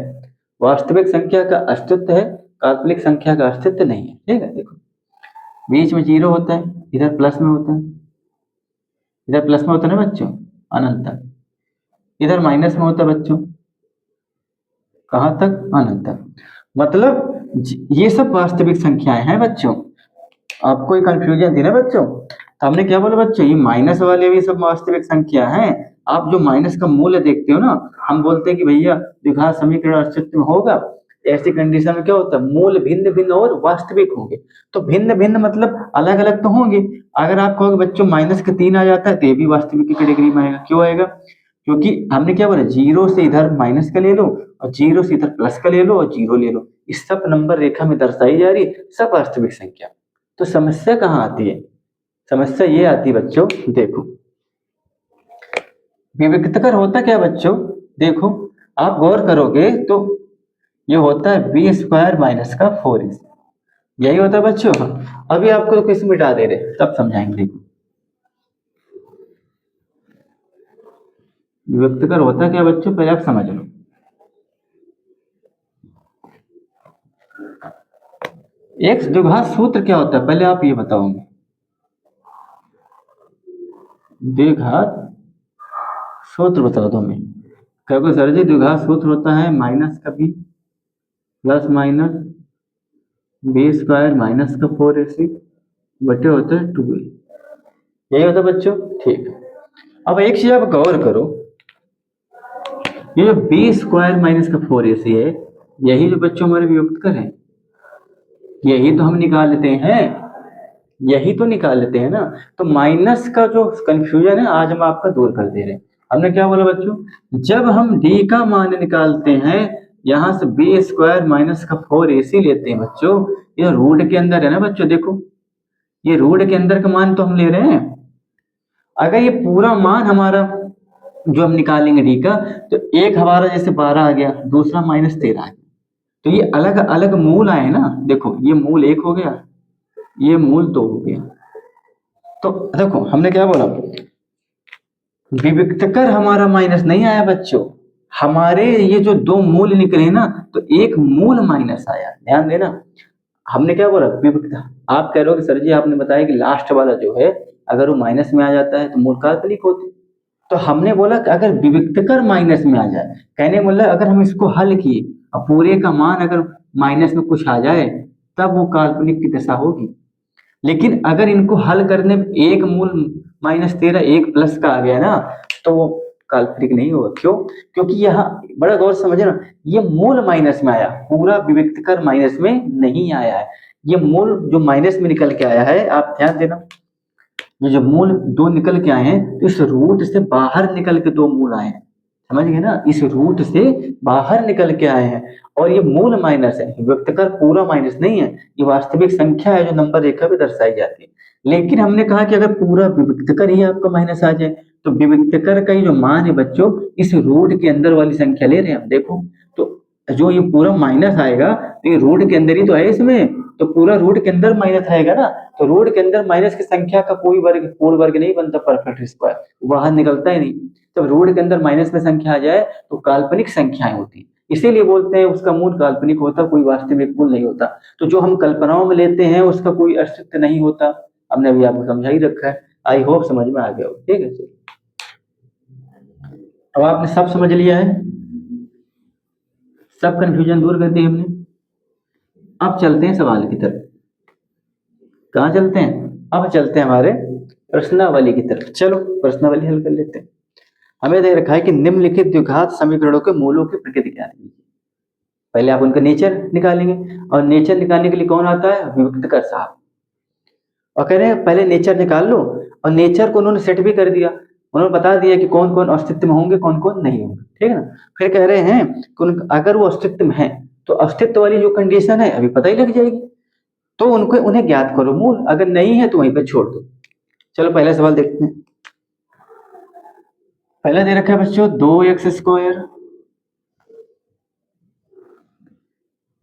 वास्तविक संख्या का अस्तित्व है, काल्पनिक संख्या का अस्तित्व नहीं है। ठीक है। देखो, बीच में 0 होता है, इधर प्लस में होता है, इधर प्लस में होता है ना बच्चों अनंत तक, इधर माइनस में होता है बच्चों कहां तक, अनंत तक। मतलब ये सब वास्तविक संख्याएं हैं बच्चों। आपको एक कंफ्यूजन थी ना बच्चों, तो हमने क्या बोला बच्चों, ये माइनस वाले भी सब वास्तविक संख्या हैं। आप जो माइनस का मूल्य देखते हो ना, हम बोलते हैं कि भैया द्विघात समीकरण अस्तित्व में होगा। ऐसी कंडीशन में क्या होता है, मूल भिन्न भिन्न और वास्तविक होंगे। तो भिन्न भिन्न मतलब अलग अलग तो होंगे। अगर आप कहोगे बच्चों माइनस का 3 आ जाता है तो ये भी वास्तविक की कैटेगरी में आएगा। क्यों आएगा? क्योंकि हमने क्या बोला, 0 से इधर माइनस का ले लो और 0 से इधर प्लस का ले लो और 0 ले लो, इस सब नंबर रेखा में दर्शाई जा रही सब वास्तविक संख्या। तो समस्या कहाँ आती है? समस्या ये आती है बच्चों, देखो विविक्तकर होता क्या बच्चों, देखो आप गौर करोगे तो ये होता है बी स्क्वायर माइनस का 4ac, यही होता है बच्चों। अभी आपको तो किस मिटा दे रहे तब समझाएंगे। विविक्तकर होता क्या बच्चों, पहले आप समझ लो। एक द्विघात सूत्र क्या होता है पहले आप ये बताओगे। द्विघात सूत्र बता दो हमें। कहोगे सर जी द्विघात सूत्र होता है माइनस का b plus minus b square minus का 4ac बटे होता है 2a, यही होता है बच्चों। ठीक है। अब एक चीज आप गौर करो, ये जो बी स्क्वायर माइनस का 4ac है, यही जो बच्चों हमारे वियुक्तकर है, यही तो हम निकाल लेते हैं, यही तो निकाल लेते हैं ना। तो माइनस का जो कंफ्यूजन है आज हम आपका दूर कर दे रहे हैं। हमने क्या बोला बच्चों, जब हम डी का मान निकालते हैं यहां से बी स्क्वायर माइनस का 4ac लेते हैं बच्चों, ये रूट के अंदर है ना बच्चों, देखो ये रूट के अंदर का मान तो हम ले रहे हैं। अगर ये पूरा मान हमारा जो हम निकालेंगे डी का, तो एक हमारा जैसे 12 आ गया, दूसरा -13 आ गया, तो ये अलग अलग मूल आए ना। देखो ये मूल 1 हो गया, ये मूल 2 हो गया। तो देखो हमने क्या बोला, विविक्तकर हमारा माइनस नहीं आया बच्चों, हमारे ये जो 2 मूल निकले ना तो एक मूल माइनस आया, ध्यान देना। हमने क्या बोला, विविक्त। आप कह रहे हो कि सर जी आपने बताया कि लास्ट वाला जो है अगर वो माइनस में आ जाता है तो मूल काल्पनिक होते। तो हमने बोला कि अगर विविक्तकर माइनस में आ जाए, कहने का मतलब अगर हम इसको हल किए और पूरे का मान अगर माइनस में कुछ आ जाए तब वो काल्पनिक की दशा होगी। लेकिन अगर इनको हल करने में एक मूल -13 एक प्लस का आ गया ना तो वो काल्पनिक नहीं होगा। क्यों? क्योंकि यहाँ बड़ा गौर से समझे ना, ये मूल माइनस में आया, पूरा विविक्त कर माइनस में नहीं आया है। ये मूल जो माइनस में निकल के आया है, आप ध्यान देना, ये जो मूल दो निकल के आए हैं, तो इस रूट से बाहर निकल के दो मूल आए हैं, समझ गए ना, इस रूट से बाहर निकल के आए हैं। और ये मूल माइनस है, व्यक्त कर पूरा माइनस नहीं है, ये वास्तविक संख्या है जो नंबर रेखा पे दर्शाई जाती है। लेकिन हमने कहा कि अगर पूरा विविक्त कर ही आपका माइनस आ जाए, तो विविक्त कर का ये जो मान है बच्चों, इस रूट के अंदर वाली संख्या ले रहे हैं हम, देखो तो जो ये पूरा माइनस आएगा, तो ये रूट के अंदर ही तो है इसमें, तो पूरा रूट के अंदर माइनस आएगा ना, तो रूट के अंदर माइनस की संख्या का कोई वर्ग पूर्ण वर्ग नहीं बनता, परफेक्ट स्क्वायर बाहर निकलता ही नहीं। जब रूट के अंदर माइनस में संख्या आ जाए तो काल्पनिक संख्याएं होती, इसीलिए बोलते हैं उसका मूल काल्पनिक होता, कोई वास्तविक मूल नहीं होता। तो जो हम कल्पनाओं में लेते हैं उसका कोई अस्तित्व नहीं होता, हमने अभी आपको समझा ही रखा है। आई होप समझ में आ गया हो, ठीक है। अब आपने सब समझ लिया है, सब कंफ्यूजन दूर कर दी हमने। अब चलते हैं सवाल की तरफ। कहाँ चलते हैं? अब चलते हैं हमारे प्रश्नावली की तरफ। चलो प्रश्नावली हल कर लेते हैं। हमें दे रखा है कि निम्नलिखित द्विघात समीकरणों के मूलों की प्रकृति क्या है। पहले आप उनका नेचर निकालेंगे, और नेचर निकालने के लिए कौन आता है? विविक्त कर साहब। और कह रहे हैं पहले नेचर निकाल लो, और नेचर को उन्होंने सेट भी कर दिया, उन्होंने बता दिया कि कौन कौन अस्तित्व में होंगे, कौन कौन नहीं होंगे, ठीक है ना। फिर कह रहे हैं कि अगर वो अस्तित्व में है तो अस्तित्व वाली जो कंडीशन है अभी पता ही लग जाएगी, तो उनको उन्हें ज्ञात करो मूल, अगर नहीं है तो वहीं पर छोड़ दो। चलो पहला सवाल देखते हैं। पहला दे रखा है बच्चों 2x²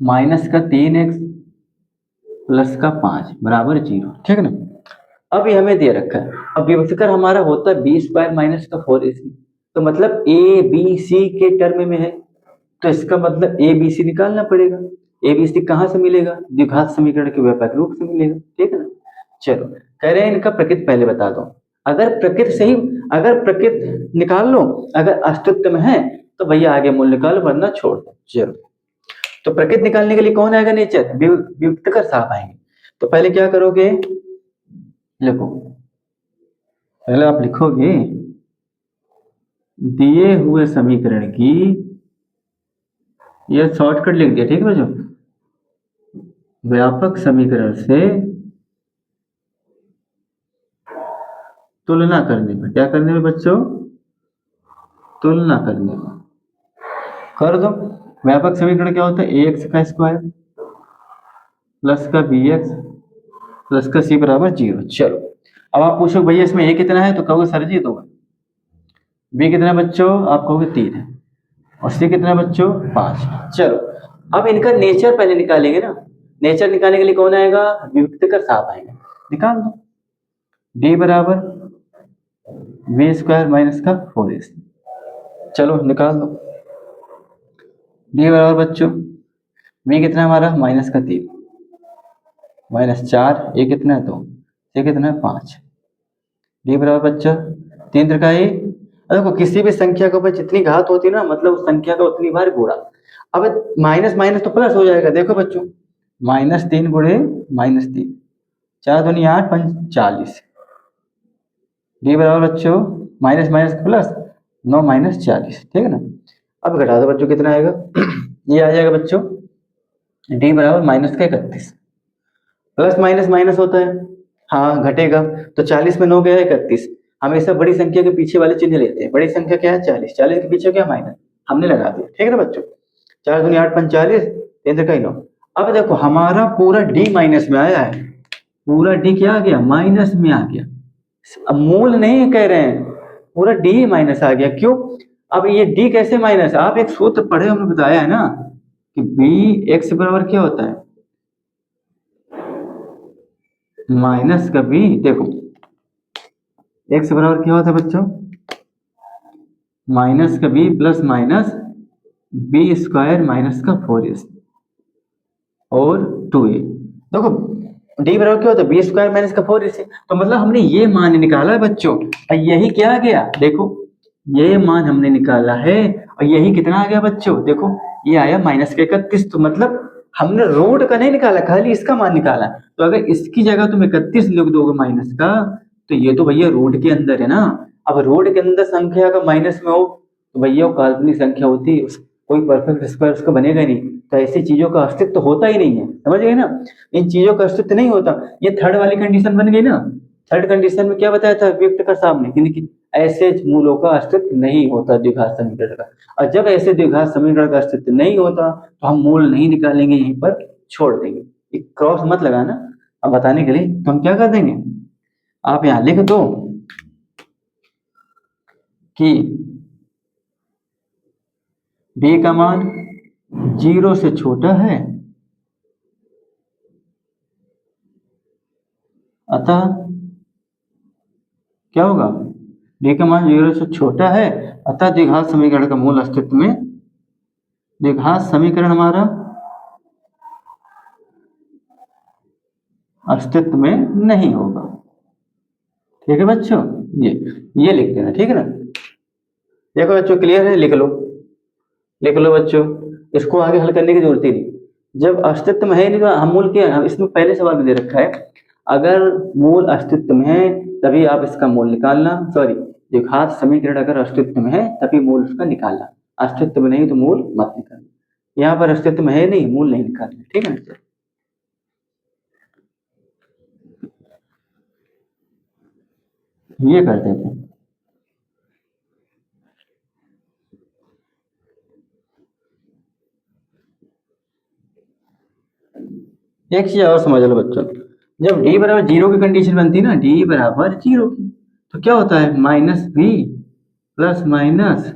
माइनस का 3x प्लस का 5 बराबर 0, ठीक है ना। अब ये हमें दे रखा है, अब विभक्त कर हमारा होता है b² माइनस का 4ac, तो मतलब a b c के टर्म में है, तो इसका मतलब a b c निकालना पड़ेगा। a b c कहाँ से मिलेगा? द्विघात समीकरण के व्यापक रूप से मिलेगा, ठीक है ना। चलो कह रहे हैं इनका प्रकृति पहले बता दो, अगर प्रकृति सही, अगर प्रकृति निकाल लो, अगर अस्तित्व में है तो भैया आगे मूल निकालो, वरना छोड़ दो। चलो तो प्रकृति निकालने के लिए कौन आएगा? नेचर, वियुक्त कर साहब आएंगे। तो पहले क्या करोगे, लिखो, पहले आप लिखोगे दिए हुए समीकरण की, यह शॉर्टकट लिख दिया, ठीक है बच्चों, व्यापक समीकरण से तुलना करने में, क्या करने में बच्चों? तुलना करने में कर दो। व्यापक समीकरण क्या होता है? ax का स्क्वायर प्लस का bx प्लस का c बराबर 0। चलो अब आप पूछो भैया इसमें a कितना है, तो कहोगे सर जी 2 है, b कितना बच्चों? आप कहोगे 3 है, और c कितना बच्चों? 5। चलो अब इनका नेचर पहले निकालेंगे ना, नेचर निकालने के लिए कौन आएगा? वियुक्त कर साहब आएंगे, निकाल दो। d बराबर b² माइनस का 4ac, चलो निकाल दो। d बराबर बच्चों b कितना हमारा? माइनस का 3 माइनस 4, a कितना है 2, c कितना है 5। d बराबर बच्चा 3 त्रिकाई, देखो किसी भी संख्या के ऊपर जितनी घात होती है ना, मतलब उस संख्या का उतनी बार गुणा। अब माइनस माइनस तो प्लस हो जाएगा, देखो बच्चों -3 गुणे -3, 4 दूनी 8 5 40। d बराबर बच्चों माइनस माइनस प्लस 9 - 40, ठीक है ना। अब घटा दो बच्चों, कितना आएगा? ये आ जाएगा बच्चों d बराबर माइनस का 31, प्लस माइनस माइनस होता है, हाँ घटेगा, तो 40 में 9 गया 31। हमेशा बड़ी संख्या के पीछे वाले चिन्ह लेते हैं, बड़ी संख्या क्या है? 40, 40 के पीछे क्या? माइनस, हमने लगा दिया, ठीक है ना बच्चों। 4 दूनी 8 5 40, 3 त्रिकाई 9। अब देखो हमारा पूरा d माइनस में आया है, पूरा d क्या आ गया? माइनस में आ गया। अब मूल नहीं कह रहे हैं, पूरा d माइनस आ गया। क्यों? अब ये d कैसे माइनस? आप एक सूत्र पढ़े, हमने बताया है ना कि bx बराबर क्या होता है? माइनस का b, देखो x बराबर क्या होता है बच्चों? माइनस का b plus minus b² minus का 4ac और 2a। देखो d बराबर क्या होता है? b² माइनस का 4ac, तो मतलब हमने ये मान निकाला है बच्चों, और यही क्या आ गया? देखो ये मान हमने निकाला है, और यही कितना आ गया बच्चों? देखो ये आया माइनस का 31, तो मतलब हमने रूट का नहीं निकाला, खाली इसका मान निकाला। तो अगर इसकी जगह तुम 31 लिख दोगे माइनस का, तो ये तो भैया रूट के अंदर है ना। अब रूट के अंदर संख्या का माइनस में हो तो भैया वो काल्पनिक संख्या होती है, कोई परफेक्ट स्क्वायर उसका बनेगा नहीं। तो ऐसी चीजों का अस्तित्व होता ही नहीं है, समझ गए ना। इन चीजों का अस्तित्व नहीं होता। ये थर्ड वाली कंडीशन बन गई ना। थर्ड कंडीशन में क्या बताया था व्यक्त का सामने कि ऐसे मूलों का अस्तित्व नहीं होता द्विघात समीकरण का। और जब ऐसे द्विघात समीकरण का अस्तित्व नहीं होता तो हम मूल नहीं निकालेंगे, यहीं पर छोड़ देंगे। एक क्रॉस मत लगाना। अब बताने के लिए तो हम क्या कर देंगे, आप यहां लिख दो कि b का मान 0 से छोटा है, अतः क्या होगा, d का मान 0 से छोटा है, अतः द्विघात समीकरण का मूल अस्तित्व में, द्विघात समीकरण हमारा अस्तित्व में नहीं होगा। ठीक है बच्चों, ये लिख देना, ठीक है ना। देखो बच्चों क्लियर है, लिख लो, लिख लो बच्चों, इसको आगे हल करने की जरूरत ही नहीं। जब अस्तित्व में है नहीं तो हम मूल के, इसमें पहले सवाल में दे रखा है अगर मूल अस्तित्व में है तभी आप इसका मूल निकालना, सॉरी द्विघात समीकरण अगर अस्तित्व में है तभी मूल उसका निकालना, अस्तित्व में नहीं तो मूल मत निकालना। यहाँ पर अस्तित्व में है नहीं, मूल नहीं निकालना, ठीक है ना। ये कर देते हैं। एक चीज और समझ लो बच्चों, जब d बराबर 0 की कंडीशन बनती है ना, d बराबर 0 की, तो क्या होता है minus b plus minus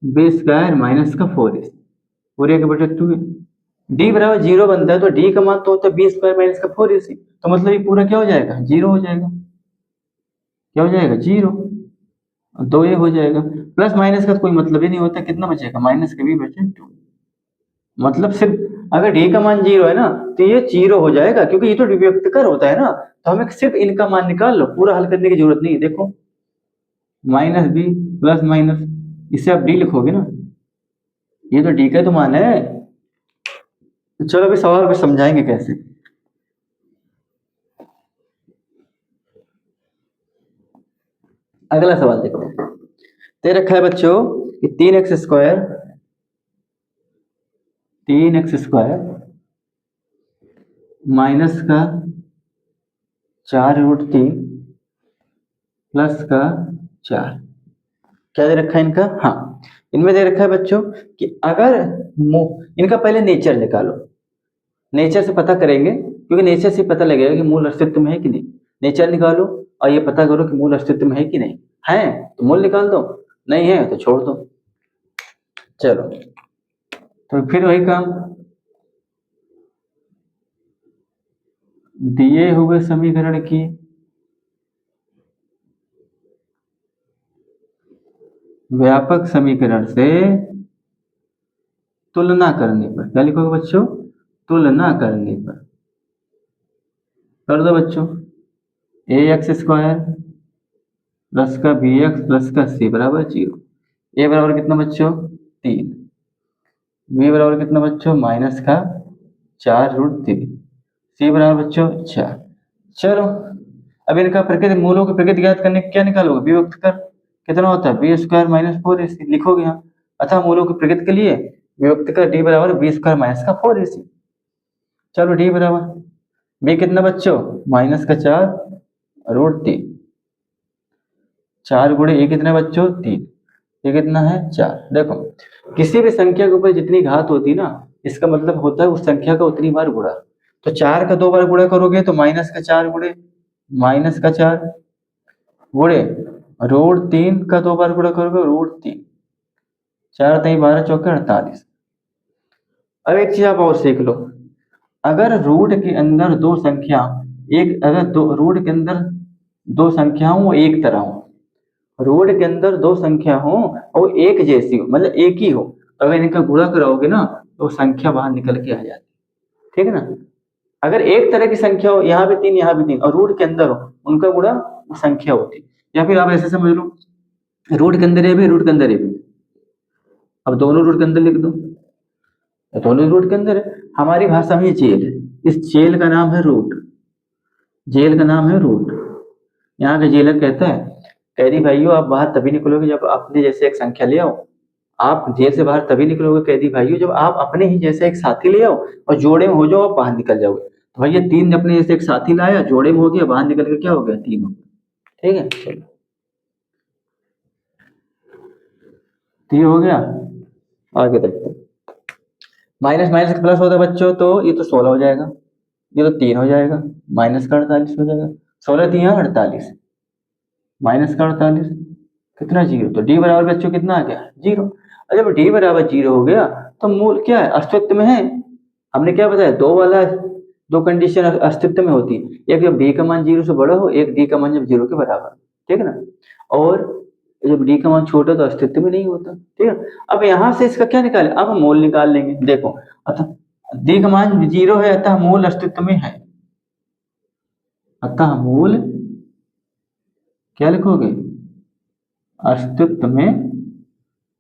b square minus का 4ac पूरे के बटे 2। d बराबर 0 बनता है तो d का मान तो होता है बी स्क्वायर माइनस का 4ac, तो मतलब ये पूरा क्या हो जाएगा, 0 हो जाएगा। क्या हो जाएगा, 0। दो ये हो जाएगा, प्लस माइनस का तो कोई मतलब ही नहीं होता, कितना बचेगा माइनस के भी बचे 2। मतलब सिर्फ अगर डी का मान 0 है ना तो ये 0 हो जाएगा, क्योंकि ये तो व्यक्तकर होता है ना, तो हमें सिर्फ इनका मान निकाल लो, पूरा हल करने की जरूरत नहीं है। देखो माइनस बी प्लस माइनस, इसे आप डी लिखोगे ना, ये तो डी का तो मान है। तो चलो अभी सवाल को समझाएंगे कैसे। अगला सवाल देखो, दे रखा है बच्चों कि 3x स्क्वायर माइनस का 4√3 प्लस का 4, क्या दे रखा है इनका, हाँ इनमें दे रखा है बच्चों कि अगर इनका पहले नेचर निकालो, नेचर से पता करेंगे क्योंकि नेचर से पता लगेगा कि मूल अस्तित्व में है कि नहीं। नेचर निकालो और ये पता करो कि मूल अस्तित्व में है कि नहीं है, तो मूल निकाल दो, नहीं है तो छोड़ दो। चलो तो फिर वही काम, दिए हुए समीकरण की व्यापक समीकरण से तुलना करने पर, क्या लिखोगे बच्चों, तुलना करने पर, कर दो बच्चों ax² प्लस का bx प्लस का c बराबर 0। a बराबर कितना बच्चों 3, b बराबर कितना बच्चों माइनस का 4√3, c बराबर बच्चों 4। चलो अब इनका प्रकृति, मूलों की प्रकृति ज्ञात करने क्या निकालोगे, विभक्त कर, कितना होता है बी स्क्वायर माइनस 4ac लिखोगे यहाँ। अतः मूलों की प्रकृति के लिए विभक्त कर d बराबर बी स्क्वायर माइनस का 4ac। चलो d बराबर b कितना बच्चों माइनस का 4√3, 4 गुणे ए कितना बच्चों 3, ये कितना है 4। देखो किसी भी संख्या के ऊपर जितनी घात होती है ना, इसका मतलब होता है उस संख्या का उतनी बार गुणा। तो 4 का 2 बार गुणा करोगे तो माइनस का 4 गुणे माइनस का 4 गुणे √3 का 2 बार गुणा करोगे √3, 4 3 12 चौके 48। अब एक चीज आप और सीख लो, अगर रूट के अंदर दो संख्या, एक अगर दो रूट के अंदर दो संख्या हो एक तरह हो, रूट के अंदर दो संख्या हो और एक जैसी हो, मतलब एक ही हो, तो अगर इनका गुणा कराओगे ना तो संख्या बाहर निकल के आ जाती, ठीक है ना। अगर एक तरह की संख्या हो, यहाँ भी 3 यहाँ भी 3 और रूट के अंदर हो, उनका गुणा वो संख्या होती। या फिर आप ऐसे समझ लो रूट के अंदर ये भी रूट के अंदर ये भी, अब दोनों रूट के अंदर लिख दो, दोनों रूट के अंदर है। हमारी भाषा में ये जेल है, इस जेल का नाम है रूट, जेल का नाम है रूट। यहाँ के जेलर कहता है, कैदी भाइयों आप बाहर तभी निकलोगे जब अपने जैसे एक संख्या ले आओ। आप जेल से बाहर तभी निकलोगे कैदी भाइयों जब आप अपने ही जैसे एक साथी ले आओ और जोड़े में हो जाओ, आप बाहर निकल जाओगे। तो भैया 3 अपने जैसे एक साथी लाया, जोड़े में हो गया, बाहर निकल के क्या हो गया, 3 हो गया। ठीक है, चलो 3 हो गया। आगे देखते हैं, माइनस माइनस प्लस होता है बच्चों, तो ये तो 16 हो जाएगा, ये तो 3 हो जाएगा, माइनस का 48 हो जाएगा। 16 3 48, माइनस का 48 कितना, 0। तो डी बराबर बच्चों कितना आ गया, 0। और जब डी बराबर 0 हो गया तो मूल क्या है, अस्तित्व में है। हमने क्या बताया, दो कंडीशन अस्तित्व में होती है, एक जब डी का मान 0 से बड़ा हो, एक डी का मान जब 0 के बराबर, ठीक है ना। और जब डी का मान छोटा तो अस्तित्व में नहीं होता, ठीक है। अब यहाँ से इसका क्या निकाले, अब हम मूल निकाल लेंगे। देखो अतः डी का मान 0 है, अतः मूल अस्तित्व में है, अतः मूल क्या लिखोगे, अस्तित्व में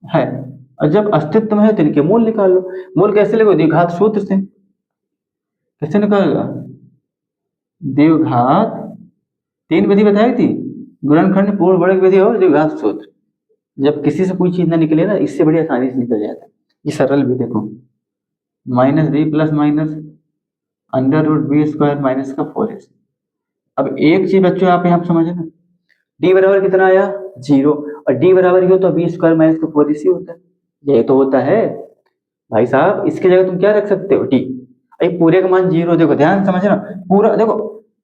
है। और जब अस्तित्व में है तो इनके मूल निकाल लो। मूल कैसे लिखो, द्विघात सूत्र से। कैसे निकालेगा, द्विघात 3 विधि बताई थी, गुणनखंड, पूर्ण वर्ग विधि और द्विघात सूत्र। जब किसी से कोई चीज ना निकले ना, इससे बड़ी आसानी से निकल जाता है। ये सरल भी देखो, minus b plus minus under root b square minus का 4x। अब एक चीज बच्चों आप यहाँ समझना, डी बराबर कितना आया, 0। और डी बराबर क्यों, तो बी स्क्वायर माइनस का 4ac होता है, ये तो होता है भाई साहब। इसकी जगह तुम क्या रख सकते हो, डी। अरे पूरे का मान 0, देखो ध्यान समझना पूरा। देखो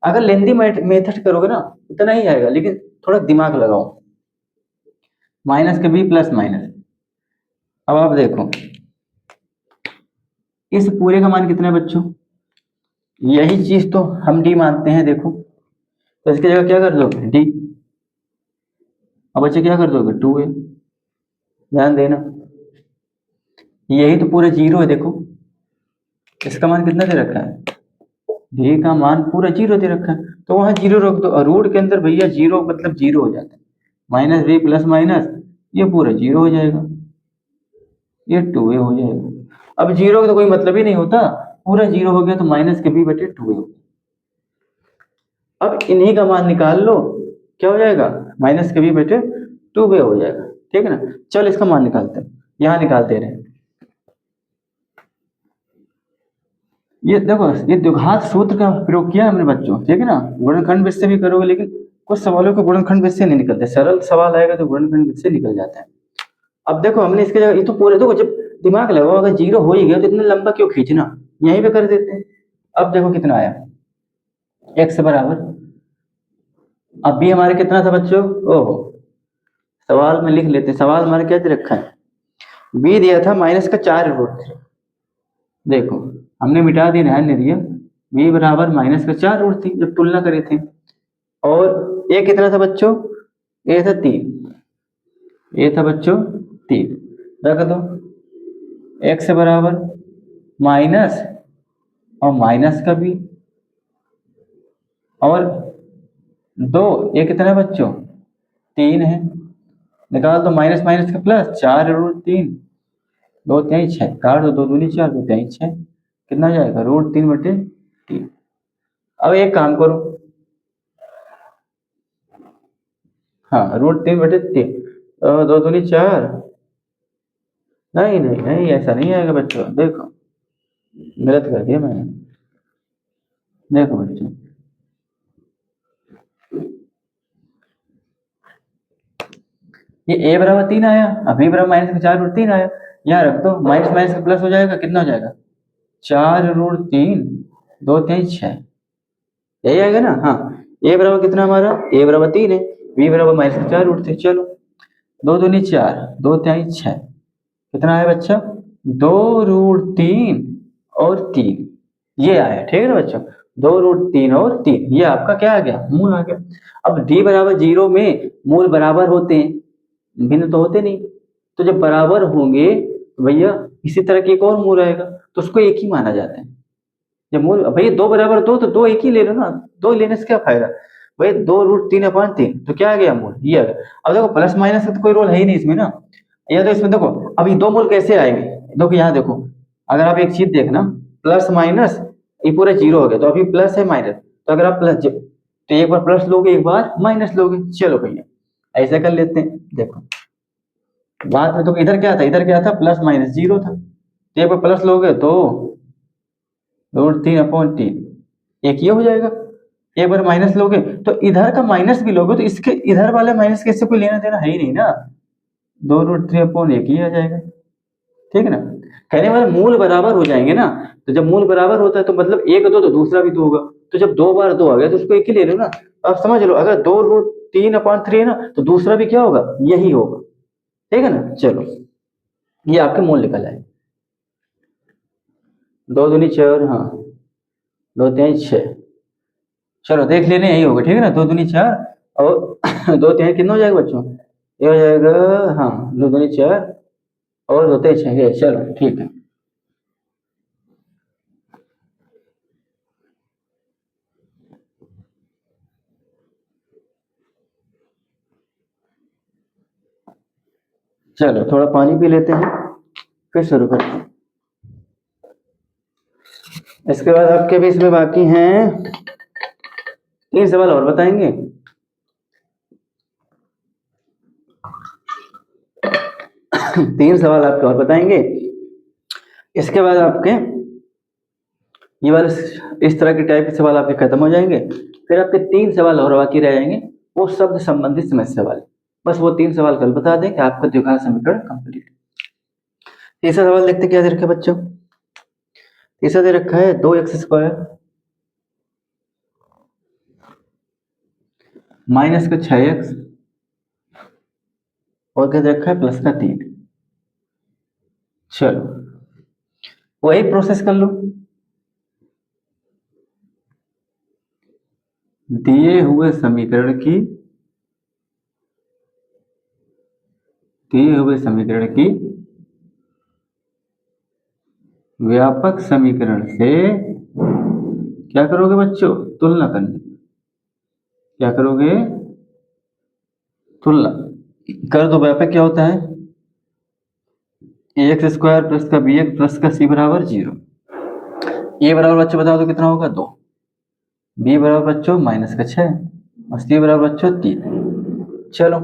अगर लेंदी मेथड करोगे ना इतना ही आएगा, लेकिन थोड़ा दिमाग लगाओ। माइनस का बी प्लस माइनस, अब आप देखो इस पूरे का मान कितना है बच्चों, यही चीज तो हम डी मानते हैं। देखो तो इसकी जगह क्या कर दोगे, डी। अब बच्चे क्या कर दोगे, 2a। ध्यान देना, यही तो पूरे 0 है। देखो इसका मान कितना दे रखा है, डी का मान पूरा 0 दे रखा है, तो वहां 0 रख दो। और रूट के अंदर भैया 0 मतलब 0 हो जाता है। माइनस बी प्लस माइनस, ये पूरा 0 हो जाएगा, ये 2a हो जाएगा। अब 0 का तो कोई मतलब ही नहीं होता, पूरा 0 हो गया तो माइनस के बी बटे 2a हो गया। अब इन्हीं का मान निकाल लो, क्या हो जाएगा, माइनस के बी बटे 2a हो जाएगा, ठीक है ना। चल इसका मान निकालते हैं, यहाँ निकालते रहे। ये देखो ये द्विघात सूत्र का प्रयोग किया हमने बच्चों, ठीक है ना। गुणनखंड विध से भी करोगे, लेकिन कुछ सवालों को गुणनखंड विध से नहीं निकलते, सरल सवाल आएगा तो गुणनखंड विध से निकल जाता है। अब देखो हमने इसके जगह, ये तो पूरे देखो, जब दिमाग लगाओ, अगर 0 हो ही गया तो इतना लंबा क्यों खींचना, यहीं पे कर देते हैं। अब देखो कितना आया, x बराबर, अब भी हमारे कितना था बच्चों, ओहो सवाल में लिख लेते हैं। सवाल हमारे क्या दे रखा है, b दिया था माइनस का 4√3। देखो हमने मिटा दिया, ध्यान नहीं दिया, b बराबर माइनस का 4√3 जब तुलना करे थे। और a कितना था बच्चों, a था 3, a था बच्चों 3। रख दो, x बराबर माइनस और माइनस का b, और 2, ये कितना है बच्चों, 3 है। निकाल दो माइनस माइनस का प्लस, 4√3, 2 3 6, काट दो, 2 दूनी 4, 2 3 6, कितना हो जाएगा, √3 बटे 3। अब एक काम करो, हाँ √3 बटे 3, 2 दूनी 4, नहीं नहीं नहीं ऐसा नहीं आएगा बच्चों। देखो गलत कर दिया मैंने, देखो बच्चों ये a बराबर 3 आया, अब b बराबर माइनस का 4√3 आया, यहाँ रख दो, माइनस माइनस का प्लस हो जाएगा, कितना हो जाएगा, 4√3, 2 3 6, यही आएगा ना। हाँ a बराबर कितना हमारा, a बराबर 3 है, b बराबर माइनस का 4√3। चलो 2 दूनी 4, 2 3 6, कितना आया बच्चा, 2√3 और 3, ये आया, ठीक है ना बच्चों। 2√3 और 3, ये आपका क्या आ गया, मूल आ गया। अब d बराबर 0 में मूल बराबर होते हैं, भिन्न तो होते नहीं, तो जब बराबर होंगे तो भैया इसी तरह के एक और मूल आएगा, तो उसको एक ही माना जाता है। जब मूल भैया 2 बराबर 2, तो 2 एक ही ले लो ना, 2 लेने से क्या फायदा भाई, 2√3/3, तो क्या आ गया मूल, ये आ गया। अब देखो प्लस माइनस का तो कोई रोल है ही नहीं इसमें ना, या तो इसमें देखो अब ये 2 मूल कैसे आएंगे, देखो यहाँ देखो, अगर आप एक चीज देखना, प्लस माइनस ये पूरा 0 हो गया, तो अभी प्लस है माइनस, तो अगर आप प्लस तो एक बार प्लस लोगे एक बार माइनस लोगे। चलो भैया ऐसा कर लेते हैं। देखो बाद में तो इधर क्या था प्लस माइनस जीरो था, तो एक बार प्लस लोगे तो रूट 3/3 एक ये हो जाएगा। एक बार माइनस लोगे तो इधर का माइनस भी लोगे तो इसके इधर वाले माइनस के इससे कोई लेना देना है ही नहीं ना, 2√3/1 ही आ जाएगा। ठीक है ना, कहने वाले मूल बराबर हो जाएंगे ना, तो जब मूल बराबर होता है तो मतलब एक दो तो दूसरा भी दो होगा, तो जब दो बार दो आ गया तो उसको एक ही ले लो ना। आप समझ लो अगर 2√3/3 है ना तो दूसरा भी क्या होगा यही होगा। ठीक है ना, चलो ये आपके मूल निकल आए। 2 दूनी 4, हाँ 2 3 6। चलो देख लेने यही होगा। ठीक है ना, 2 दूनी 4 और 2 3 कितना हो जाएगा बच्चों, ये हो जाएगा हाँ 2 दूनी 4 और 2 3 6 ये। चलो ठीक है, चलो थोड़ा पानी पी लेते हैं फिर शुरू करते हैं। इसके बाद आपके भी इसमें बाकी हैं 3 सवाल और बताएंगे। 3 सवाल आपके और बताएंगे। इसके बाद आपके ये वाले इस तरह के टाइप के सवाल आपके खत्म हो जाएंगे। फिर आपके 3 सवाल और बाकी रह जाएंगे, वो शब्द संबंधित समस्या वाले। बस वो 3 सवाल कल बता दें कि आपका द्विघात समीकरण कंप्लीट। तीसरा सवाल देखते क्या दे रखा है बच्चों। तीसरा दे रखा है 2x² माइनस का 6x और क्या दे रखा है प्लस का 3। चलो वही प्रोसेस कर लो। दिए हुए समीकरण की व्यापक समीकरण से क्या करोगे बच्चों, तुलना करनी। क्या करोगे, तुलना कर दो। व्यापक क्या होता है, ax² प्लस का bx प्लस का c बराबर 0। ए बराबर बच्चों बताओ तो कितना होगा 2, बी बराबर बच्चों माइनस का 6 और सी बराबर बच्चों 3। चलो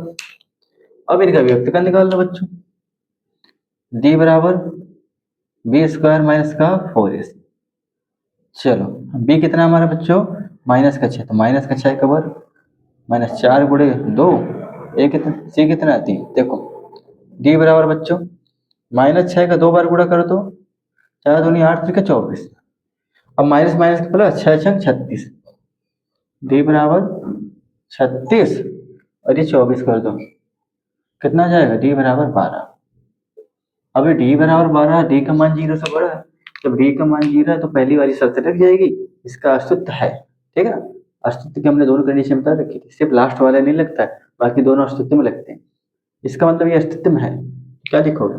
अब इनका व्यक्त कर निकाल लो बच्चों। डी बराबर b² माइनस का 4ac। चलो बी कितना हमारा बच्चों माइनस का 6, तो माइनस का 6 का वर्ग माइनस 4 × 2 ए कितना, सी कितना 3। देखो डी बराबर बच्चों -6 का 2 बार गुणा कर दो, 4 दूनी 8 3 का 24। अब माइनस माइनस का प्लस 6 6 36, डी बराबर 36 और ये 24 कर दो, कितना आ जाएगा डी बराबर 12। अब डी बराबर 12, डी का मान 0 से बड़ा है। जब डी का मान 0 है तो पहली वाली शर्त लग जाएगी, इसका अस्तित्व है। ठीक है ना, अस्तित्व की हमने दोनों कंडीशन बता रखी थी, सिर्फ लास्ट वाला नहीं लगता है, बाकी दोनों अस्तित्व में लगते हैं। इसका मतलब ये अस्तित्व में है। क्या लिखोगे,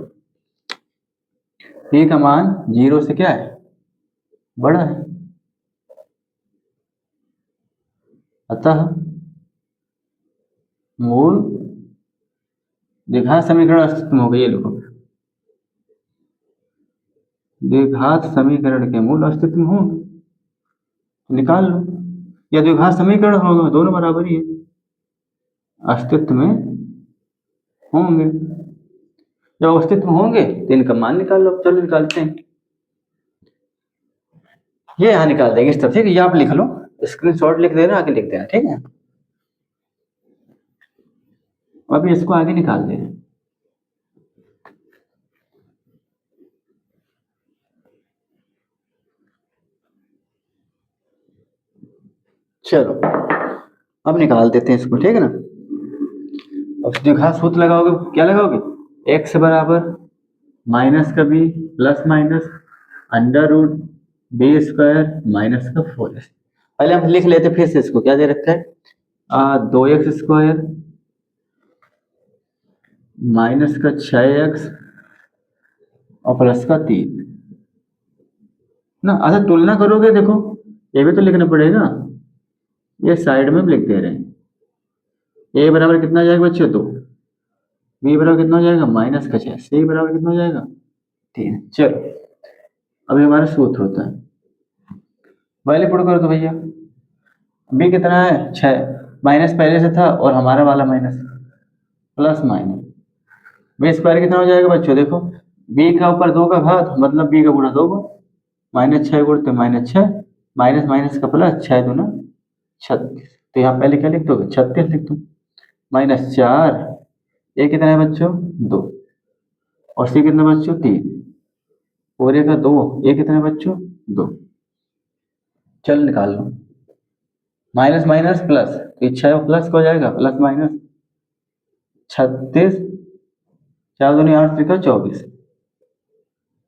डी का मान 0 से क्या है बड़ा है, अतः मूल द्विघात समीकरण अस्तित्व में होगा। ये लिखो, द्विघात समीकरण के मूल अस्तित्व में होंगे, निकाल लो। या द्विघात समीकरण होगा, दोनों बराबर ही है, अस्तित्व में होंगे। जब अस्तित्व में होंगे तो इनका मान निकाल लो। चलो निकालते हैं, ये यहाँ निकाल देंगे इस तरफ। ठीक है, ये आप लिख लो, स्क्रीनशॉट लिख देना, आगे लिख देना। ठीक है, अभी इसको आगे निकाल देना। चलो अब निकाल देते हैं इसको। ठीक है ना, अब द्विघात सूत्र लगाओगे, क्या लगाओगे, x बराबर माइनस का b plus minus √b² minus का 4ac। पहले हम लिख लेते फिर से इसको। क्या दे रखा है, 2x² माइनस का 6x और प्लस का 3 ना। अच्छा तुलना करोगे, देखो ये भी तो लिखना पड़ेगा, ये साइड में लिख दे रहे हैं। ए बराबर कितना हो जाएगा बच्चों 2, बी बराबर कितना हो जाएगा माइनस का 6, सी बराबर कितना हो जाएगा 3। चलो अभी हमारा सूत्र होता है, पहले पुट कर दो भैया, बी कितना है 6, माइनस पहले से था और हमारा वाला minus, plus minus b square कितना हो जाएगा बच्चों, देखो बी का ऊपर 2 का घात मतलब बी का गुणा 2 गुना, माइनस 6 गुणते माइनस 6, माइनस माइनस का प्लस, 6 दूना 36, तो यहाँ पहले क्या लिख दोगे 36 लिख दो, माइनस 4, ये कितना है बच्चों 2, और सी कितना बच्चों 3, और ये का 2, ये कितना है बच्चों 2, चल निकाल लो, माइनस माइनस प्लस, तो 6 प्लस हो जाएगा, प्लस माइनस 36, 4 दूनी 8 त्रिका 24,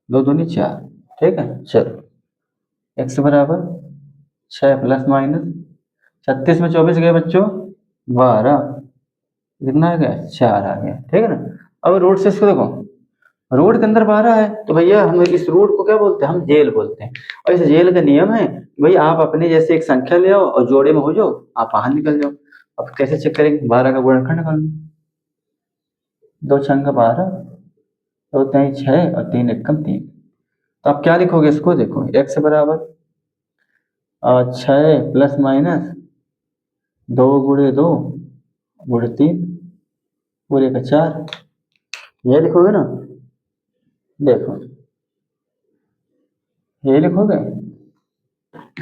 2 दूनी 4, ठीक है। चलो x बराबर 6 प्लस माइनस 36 में 24 गए बच्चों 12, कितना आ गया 4 आ गया, ठीक है ना। अब रूट से इसको देखो, रूट के अंदर 12 है तो भैया हम इस रूट को क्या बोलते हैं, हम जेल बोलते हैं, और इस जेल का नियम है कि भैया आप अपने जैसे एक संख्या ले आओ और जोड़े में हो जाओ, आप बाहर निकल जाओ। अब कैसे चेक करेंगे, 12 का गुणनखंड निकाल लो, 2 छंग 12, 2 3 6 और 3 एकम 3, तो आप क्या लिखोगे इसको, देखो x बराबर 6 प्लस माइनस 2 गुणे 2 गुणे 3 पूरे का 4, ये लिखोगे ना, देखो ये लिखोगे।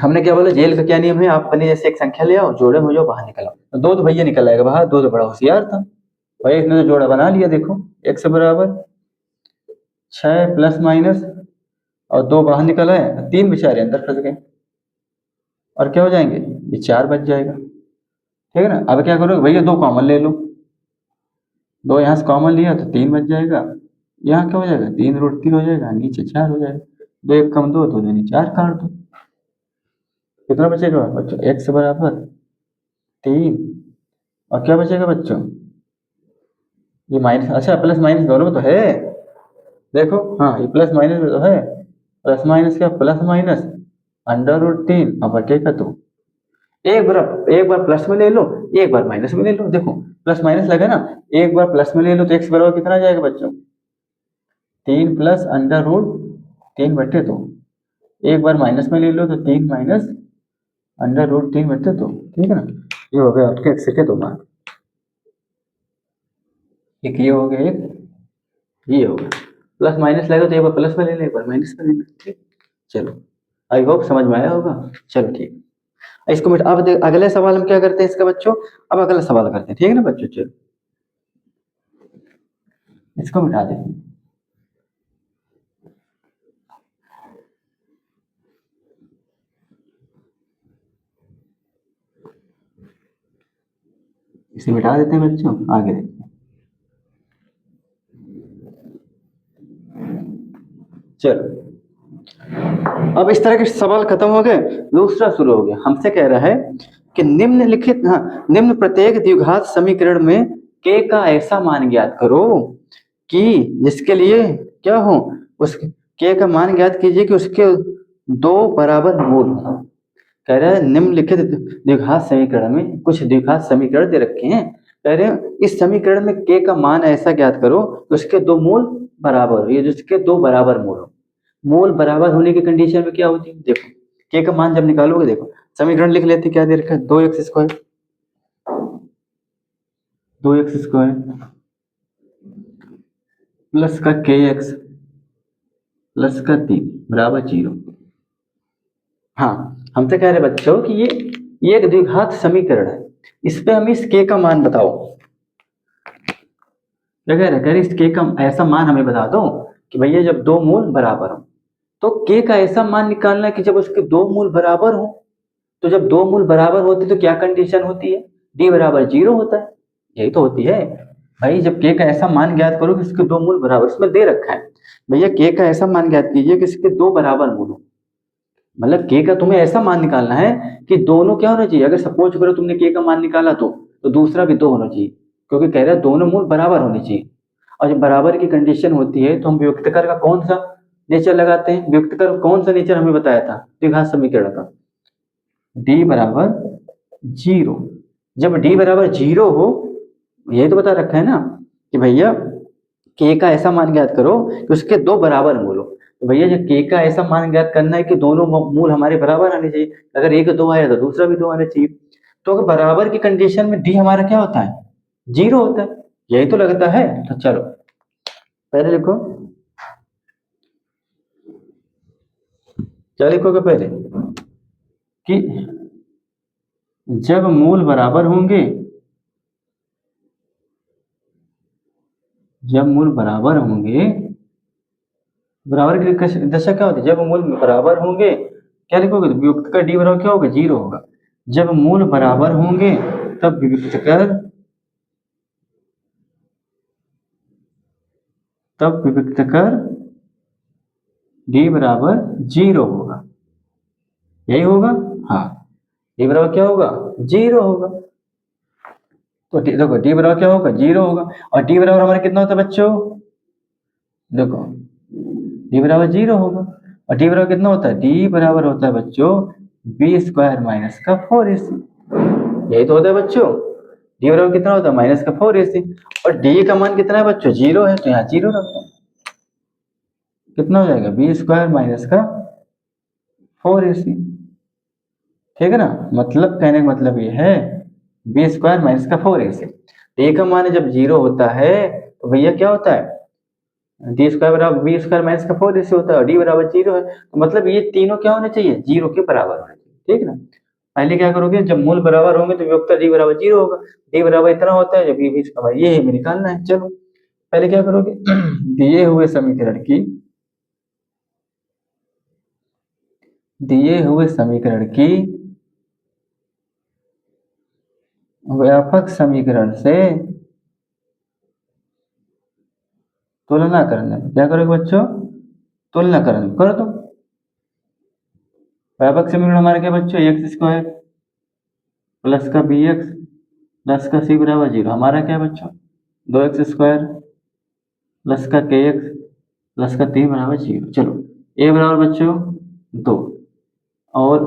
हमने क्या बोला, जेल का क्या नियम है, आप अपने जैसे एक संख्या ले आओ, जोड़े में हो जाओ, बाहर निकल आओ, तो 2 तो भैया निकल आएगा बाहर, 2 तो बड़ा होशियार था भाई, इसने तो जोड़ा बना लिया, देखो x बराबर 6 प्लस माइनस और 2 बाहर निकल आए, 3 बेचारे अंदर फंस गए, और क्या हो जाएंगे, ये 4 बच जाएगा, ठीक है ना। अब क्या करोगे भैया, 2 कॉमन ले लो, 2 यहाँ से कॉमन लिया तो 3 बच जाएगा, यहाँ क्या हो जाएगा 3 रूट 3 हो जाएगा, नीचे 4 हो जाएगा, 2 1 कम 2, 2 दूनी 4 काट दो, कितना बचेगा बच्चों, x बराबर 3, और क्या बचेगा बच्चों, ये माइनस, अच्छा प्लस माइनस दोनों में तो है, देखो हाँ ये प्लस माइनस में तो है, प्लस माइनस क्या, प्लस माइनस अंडर रूट 3 और बटेगा 2, एक बार प्लस में ले लो, एक बार माइनस में ले लो, देखो प्लस माइनस लगा ना, एक बार प्लस में ले लो तो x बराबर कितना आ जाएगा बच्चों, 3 प्लस अंडर रूट 3 बटे 2, एक बार माइनस में ले लो तो 3 माइनस अंडर रूट 3 बटे 2, ठीक है ना। ये हो गया आपके x के 2 मार्क, एक ये हो गया, एक ये हो गया, प्लस माइनस लगा तो एक बार प्लस में ले लो, एक बार माइनस में ले लो, ठीक। चलो आई होप समझ में आया होगा, चलो ठीक, इसको मिटा, अब अगले सवाल हम क्या करते हैं इसका बच्चों, अब अगला सवाल करते हैं, ठीक है ना बच्चों, चलो इसको मिटा देते हैं, इसे मिटा देते हैं बच्चों, आगे देखते हैं। चलो अब इस तरह के सवाल खत्म हो गए, दूसरा शुरू हो गया, हमसे कह रहा है कि निम्नलिखित, हाँ निम्न प्रत्येक द्विघात समीकरण में k का ऐसा मान ज्ञात करो कि जिसके लिए क्या हो, उस k का मान ज्ञात कीजिए कि उसके 2 बराबर मूल हो। कह रहा है निम्नलिखित द्विघात समीकरण में, कुछ द्विघात समीकरण दे रखे हैं, कह रहे हैं इस समीकरण में k का मान ऐसा ज्ञात करो कि उसके 2 मूल बराबर हो, ये जिसके 2 बराबर मूल हो। मूल बराबर होने की कंडीशन में क्या होती है, देखो k का मान जब निकालोगे, देखो समीकरण लिख लेते, क्या दे रखा है, 2x square, 2x square plus का kx प्लस का 3 बराबर 0। हाँ हमसे कह रहे बच्चों कि ये एक द्विघात समीकरण है, इस पे हमें इस k का मान बताओ, क्या कह रहे इस k का ऐसा मान हमें बता दो कि भैया जब 2 मूल बराबर हो, तो k का ऐसा मान निकालना है कि जब उसके 2 मूल बराबर हो, तो जब 2 मूल बराबर होते तो क्या कंडीशन होती है, d बराबर 0 होता है, यही तो होती है भाई। जब k का ऐसा मान ज्ञात करो कि इसके 2 मूल बराबर, इसमें दे रखा है भैया k का ऐसा मान ज्ञात कीजिए कि इसके 2 बराबर मूल हो, मतलब k का तुम्हें ऐसा मान निकालना है कि दोनों क्या होना चाहिए, अगर सपोज करो तुमने k का मान निकाला तो दूसरा भी 2 होना चाहिए, क्योंकि कह रहा है दोनों मूल बराबर होने चाहिए, और जब बराबर की कंडीशन होती है तो हम व्युत्क्रम का कौन सा नेचर लगाते हैं, व्युत्क्रम कौन सा नेचर हमें बताया था द्विघात समीकरण का, d बराबर 0। जब d बराबर 0 हो, यही तो बता रखा है ना कि भैया k का ऐसा मान ज्ञात करो कि उसके 2 बराबर मूल हो, तो भैया जब k का ऐसा मान ज्ञात करना है कि दोनों मूल हमारे बराबर आने चाहिए, अगर एक 2 आया तो दूसरा भी 2 आना चाहिए, तो अगर बराबर की कंडीशन में डी हमारा क्या होता है, 0 होता है, यही तो लगता है। तो चलो पहले लिखो, क्या लिखोगे पहले कि जब मूल बराबर होंगे, जब मूल बराबर होंगे, बराबर की दशा क्या होती है, जब मूल बराबर होंगे, क्या लिखोगे, तो वियुक्त का डी बराबर क्या होगा, 0 होगा। जब मूल बराबर होंगे तब वियुक्त कर, तब वियुक्त कर डी बराबर 0 होगा, यही होगा। हाँ, डी बराबर क्या होगा, 0 होगा। तो देखो डी बराबर क्या होगा, 0 होगा। और डी बराबर हमारे कितना होता है बच्चों, देखो डी बराबर 0 होगा। और डी बराबर कितना होता है, डी बराबर होता है बच्चों बी स्क्वायर माइनस का 4ac, यही तो होता है बच्चों। डी बराबर कितना होता है, माइनस का 4ac। और डी का मान कितना है बच्चों, 0 है, तो यहाँ 0 रखो, कितना हो जाएगा, बी स्क्वायर माइनस का 4ac। ठीक है ना, मतलब कहने का मतलब ये है बी स्क्वायर माइनस का 4ac। डी का मान जब 0 होता है तो भैया क्या होता है, डी स्क्वायर बराबर बी स्क्वायर माइनस का 4ac होता है, और डी बराबर 0 है, तो मतलब ये तीनों क्या होने चाहिए, 0 के बराबर होने चाहिए। ठीक है ना, पहले क्या करोगे, जब मूल बराबर होंगे तो वियोक्त डी बराबर 0 होगा, डी बराबर इतना होता है, जब ये भी इसका ये है, हमें निकालना है। चलो पहले क्या करोगे, दिए हुए समीकरण की, दिए हुए समीकरण की व्यापक समीकरण से तुलना करना। क्या करोगे बच्चों, तुलना करना करो। तो व्यापक समीकरण हमारे क्या बच्चों, एक्स स्क्वायर प्लस का बी एक्स प्लस का सी बराबर 0, हमारा क्या है बच्चों, 2x स्क्वायर प्लस का के एक्स प्लस का 3 बराबर 0। चलो ए बराबर बच्चों 2, और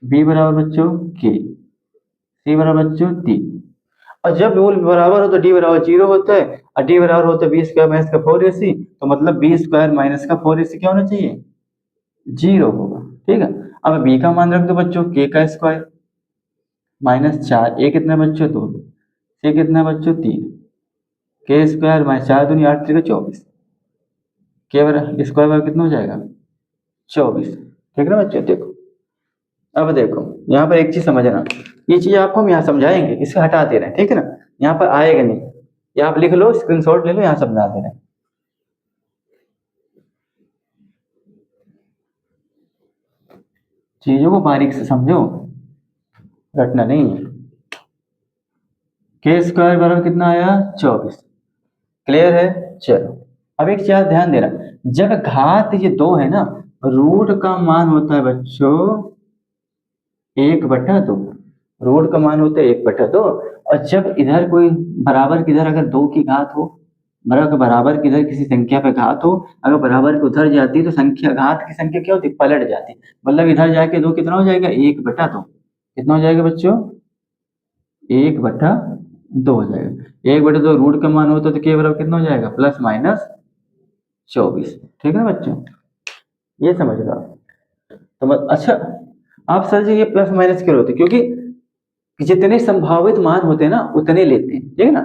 बी बराबर बच्चों के, सी बराबर बच्चों 3। और जब मूल बराबर हो तो डी बराबर 0 होता है, और डी बराबर होता है बी स्क्वायर माइनस का 4ac, तो मतलब बी स्क्वायर माइनस का 4ac क्या होना चाहिए, 0 होगा। ठीक है, अब बी का मान रख दो बच्चों, के का स्क्वायर माइनस 4, ए कितना बच्चों 2, सी कितना बच्चों 3, के स्क्वायर माइनस 4 दूनी 8 3 24, के बराबर स्क्वायर बराबर कितना हो जाएगा, 24। ठीक है ना बच्चों, देखो अब देखो यहाँ पर एक चीज समझना, ये चीज आपको हम यहाँ समझाएंगे, इसे हटा दे रहे हैं। ठीक है ना, यहाँ पर आएगा नहीं, ये आप लिख लो, स्क्रीनशॉट ले लो, यहाँ समझा दे रहे हैं। चीजों को बारीक से समझो, रटना नहीं है। के स्क्वायर बराबर कितना आया, 24। क्लियर है, चलो अब एक चीज ध्यान देना, जब घात ये 2 है ना, रूट का मान होता है बच्चों 1/2, रूट का मान होता है 1/2। और जब इधर कोई बराबर की इधर अगर 2 की घात हो, बराबर बराबर की इधर किसी संख्या पे घात हो, अगर बराबर की उधर जाती है तो संख्या घात की संख्या क्या होती है, पलट जाती है। मतलब इधर जाके 2 कितना हो जाएगा, 1/2, कितना हो जाएगा बच्चों, 1/2 हो जाएगा। 1/2 रूट का मान होता है तो के बराबर कितना हो जाएगा, प्लस माइनस 24। ठीक है ना बच्चों, ये समझ लो आप। तो अच्छा, आप सर जी ये प्लस माइनस क्यों होते, क्योंकि जितने संभावित मान होते हैं ना उतने लेते हैं। ठीक है ना,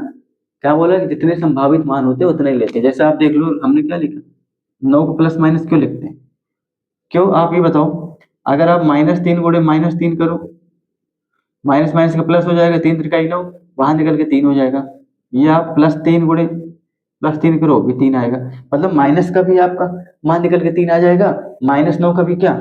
क्या बोला कि जितने संभावित मान होते हैं उतने लेते हैं। जैसे आप देख लो हमने क्या लिखा, 9 को प्लस माइनस क्यों लिखते हैं, क्यों आप ये बताओ। अगर आप -3 गुणे -3 करो, माइनस माइनस का प्लस हो जाएगा, 3 त्रिकाई 9, वहां निकल के 3 हो जाएगा। ये आप +3 गुणे +3 करो भी 3 आएगा, मतलब माइनस का भी आपका मान निकल के 3 आ जाएगा, -9 का भी क्या,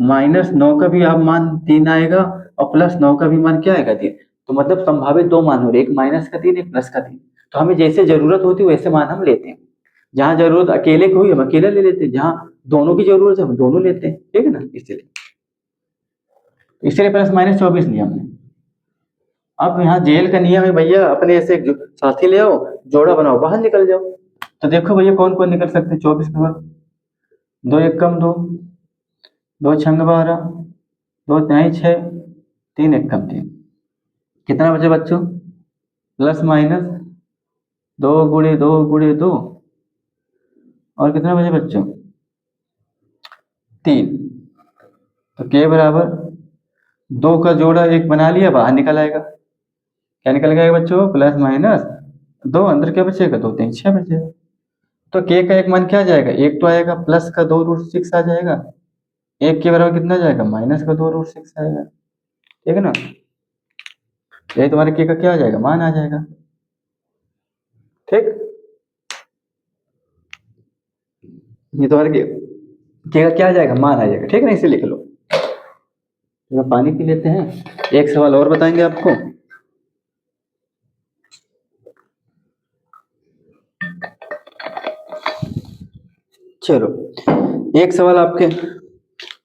-9 का भी आप मान 3 आएगा, और +9 का भी मान क्या आएगा, 3। तो मतलब संभावित 2 मान हो रहे, एक माइनस का 3, एक प्लस का 3। तो हमें जैसे जरूरत होती है वैसे मान हम लेते हैं। जहां जरूरत अकेले की हुई हम अकेला ले लेते हैं, जहां दोनों की जरूरत है हम दोनों लेते हैं। ठीक है ना, इसलिए प्लस माइनस 24 लिया हमने। अब यहाँ जेल का नियम है भैया, अपने ऐसे साथी ले आओ, जोड़ा बनाओ, बाहर निकल जाओ। तो देखो भैया कौन कौन निकल सकते हैं 24 के बाद, 2 1 कम 2, 2 छंग 12, 2 तिहाई 6, 3 1 कम 3, कितना बचे बच्चों, प्लस माइनस 2 गुणे 2 और कितना बचे बच्चों 3। तो के बराबर दो का जोड़ा एक बना लिया, बाहर निकल आएगा। क्या निकल गया बच्चों? प्लस माइनस दो, अंदर क्या बचेगा? दो तीन छह बचेगा। तो के का एक मान क्या आ जाएगा? एक तो आएगा, प्लस का 2√6 आ जाएगा, एक के बराबर कितना जाएगा? माइनस का 2√6 आएगा। ठीक है ना? यही तुम्हारे के का क्या आ जाएगा? मान आ जाएगा। ठीक, ये तुम्हारे के का क्या आ जाएगा? मान आ जाएगा। ठीक है ना? इसे लिख लो। तो पानी पी लेते हैं, एक सवाल और बताएंगे आपको। चलो एक सवाल आपके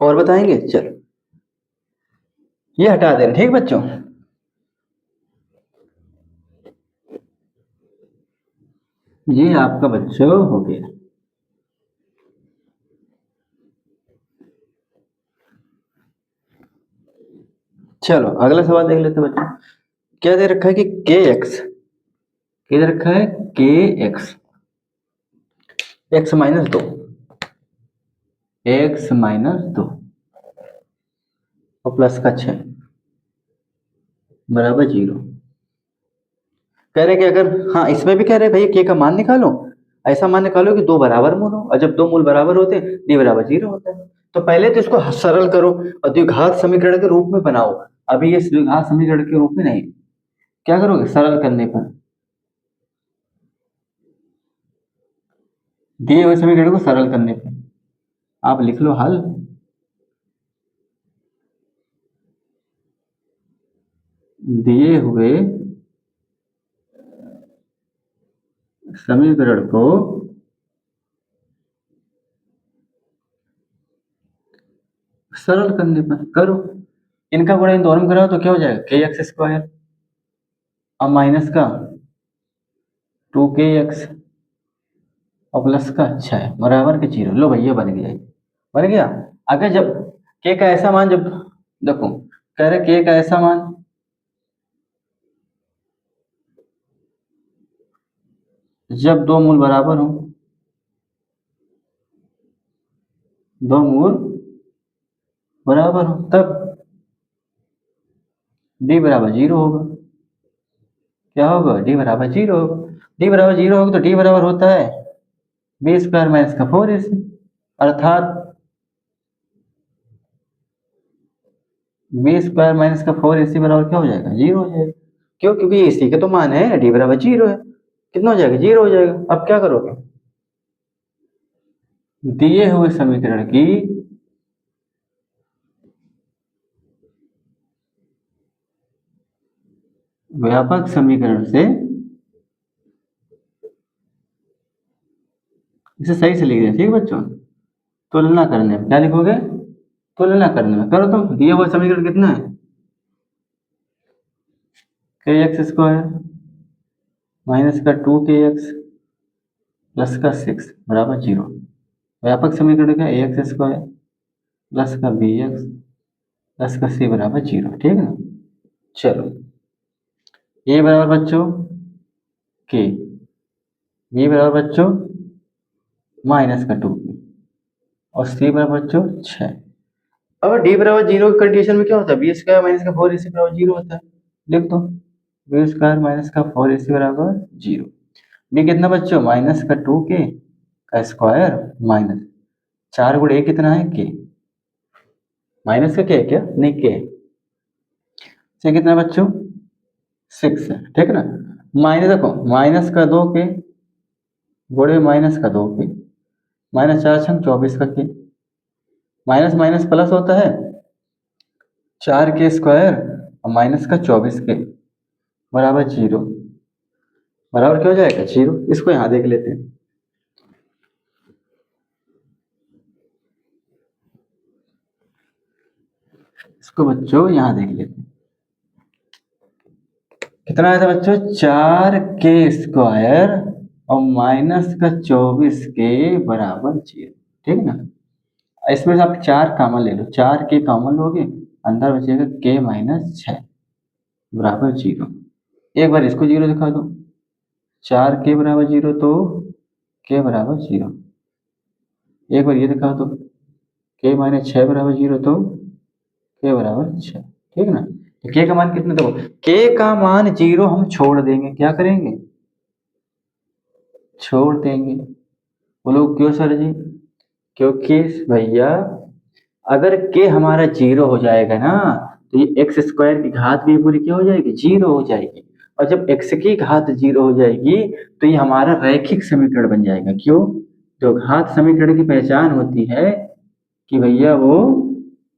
और बताएंगे। चलो ये हटा देना, ठीक बच्चों? ये आपका बच्चों हो गया। चलो अगला सवाल देख लेते हैं बच्चों। क्या दे रखा है कि के एक्स, क्या दे रखा है? के एक्स, एक्स माइनस दो, एक्स माइनस दो और प्लस का 6 बराबर 0। कह रहे कि अगर, हाँ इसमें भी कह रहे भैया के का मान निकालो, ऐसा मान निकालो कि दो बराबर मूल हो, और जब दो मूल बराबर होते हैं डी बराबर 0 होता है। तो पहले तो इसको सरल करो और द्विघात समीकरण के रूप में बनाओ। अभी ये द्विघात समीकरण के रूप में नहीं, क्या करोगे? सरल करने पर, दिए हुए समीकरण को सरल करने पर आप लिख लो हल। दिए हुए समीकरण को सरल करने पर करो, इनका गुणा इन दोनों में कराओ तो क्या हो जाएगा? के एक्स स्क्वायर और माइनस का 2kx और प्लस का 6 बराबर के 0। लो भैया बन गया, बन गया। अगर जब के का ऐसा मान, जब देखो कह रहे के का ऐसा मान, जब दो मूल बराबर हो, दो मूल बराबर हो तब डी बराबर 0 होगा। क्या होगा? डी बराबर 0 होगा। डी बराबर 0 होगा तो डी बराबर होता है बी स्क्वायर माइनस का 4ac, अर्थात बी स्क्वायर माइनस का 4ac बराबर क्या हो जाएगा? 0 हो जाएगा। क्यों? क्योंकि इसी के तो मान है, डी बराबर 0 है। कितना हो जाएगा? 0 हो जाएगा। अब क्या करोगे? दिए हुए समीकरण की व्यापक समीकरण से, इसे सही से लिख दें। ठीक है बच्चों? तुलना करने में क्या लिखोगे? तुलना करने में करो तुम। दिया हुआ समीकरण कितना है? के एक्स स्क्वायर माइनस का 2kx प्लस का 6 बराबर 0। व्यापक समीकरण क्या? ए एक्स स्क्वायर प्लस का बी एक्स प्लस का सी बराबर 0। ठीक है ना? चलो ए बराबर बच्चों के, बी बराबर बच्चों माइनस का 2 और सी बराबर बच्चों 6। अब डी बराबर 0 की कंडीशन में क्या होता है? बी स्क्वायर माइनस का 4ac बराबर 0 होता है। लिख दो बी स्क्वायर माइनस का 4ac बराबर 0। बी कितना बच्चों? माइनस का 2k का स्क्वायर माइनस 4 गुणे कितना है? के, माइनस का क्या है? क्या नहीं के, से कितना है बच्चों? 6 है। ठीक है ना? माइनस देखो, माइनस का 2k गुणे माइनस का 2k, माइनस 4×6 = 24 का के, माइनस माइनस प्लस होता है 4k स्क्वायर और माइनस का 24k बराबर 0। बराबर क्या हो जाएगा? 0। इसको यहां देख लेते हैं। इसको बच्चों यहां देख लेते हैं। कितना आया था बच्चों? 4k स्क्वायर और माइनस का 24k बराबर 0। ठीक ना? इसमें से आप 4 कॉमन ले लो, 4k कॉमन लोगे, अंदर बचेगा k माइनस 6 बराबर 0। एक बार इसको 0 दिखा दो, 4k बराबर 0 तो k बराबर 0। एक बार ये दिखा दो, k माइनस 6 बराबर 0 तो k बराबर 6। ठीक ना। तो के का मान कितना, देखो के का मान 0 हम छोड़ देंगे, क्या करेंगे, छोड़ देंगे। बोलो क्यों सर जी, क्योंकि भैया अगर के हमारा 0 हो जाएगा ना तो ये एक्स स्क्वायर की घात भी पूरी क्या हो जाएगी, 0 हो जाएगी। और जब एक्स की घात 0 हो जाएगी तो ये हमारा रैखिक समीकरण बन जाएगा। क्यों, जो घात समीकरण की पहचान होती है कि भैया वो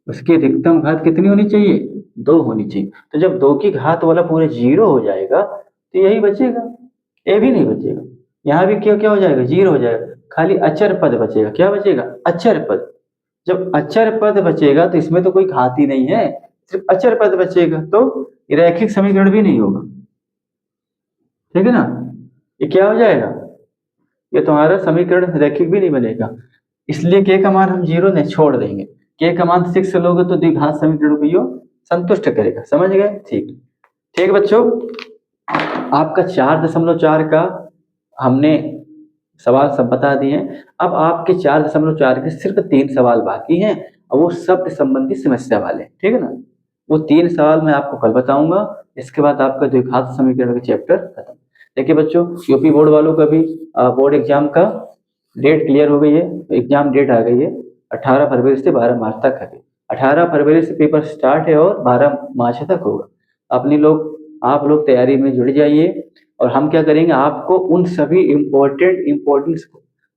उसकी अधिकतम घात कितनी होनी चाहिए, 2 होनी चाहिए। तो जब 2 की घात वाला पूरे 0 हो जाएगा तो यही बचेगा, ए भी नहीं बचेगा। यहाँ भी क्या क्या हो जाएगा, 0 हो जाएगा, खाली अचर पद बचेगा। क्या बचेगा, अचर पद। जब अचर पद बचेगा तो इसमें तो कोई घात ही नहीं है, सिर्फ अचर पद बचेगा, तो रैखिक समीकरण भी नहीं होगा। ठीक है ना, ये क्या हो जाएगा, ये तुम्हारा समीकरण रैखिक भी नहीं बनेगा। इसलिए के का मान हम 0 नहीं छोड़ देंगे। के का मान 6 लोगे तो द्विघात समीकरण को यो संतुष्ट करेगा। समझ गए, ठीक। ठीक बच्चों, आपका 4.4 का हमने सवाल सब बता दिए। अब आपके 4.4 के सिर्फ 3 सवाल बाकी हैं और वो शब्द संबंधी समस्या वाले, ठीक है ना। वो 3 सवाल मैं आपको कल बताऊंगा। इसके बाद आपका द्विघात समीकरण का चैप्टर खत्म। देखिए बच्चों, यूपी बोर्ड वालों का भी बोर्ड एग्जाम का डेट क्लियर हो गई है, एग्जाम डेट आ गई है 18 फरवरी से 12 मार्च तक है। 18 फरवरी से पेपर स्टार्ट है और 12 मार्च तक होगा। अपने लोग, आप लोग तैयारी में जुड़ जाइए और हम क्या करेंगे, आपको उन सभी इम्पोर्टेंट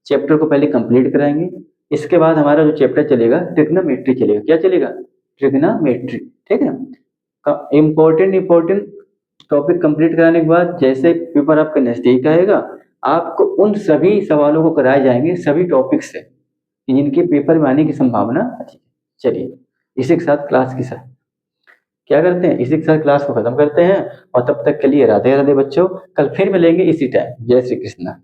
चैप्टर को पहले कंप्लीट कराएंगे। इसके बाद हमारा जो चैप्टर चलेगा ट्रिग्नोमेट्री चलेगा। क्या चलेगा, ट्रिग्नोमेट्री, ठीक है ना। इम्पोर्टेंट टॉपिक कंप्लीट कराने के बाद जैसे पेपर आपका नजदीक आएगा, आपको उन सभी सवालों को कराए जाएंगे सभी टॉपिक से जिनके पेपर में आने की संभावना अच्छी है। चलिए, इसी के साथ क्लास की साथ क्या करते हैं, इसी के साथ क्लास को खत्म करते हैं। और तब तक के लिए राधे राधे बच्चों, कल फिर मिलेंगे इसी टाइम। जय श्री कृष्णा।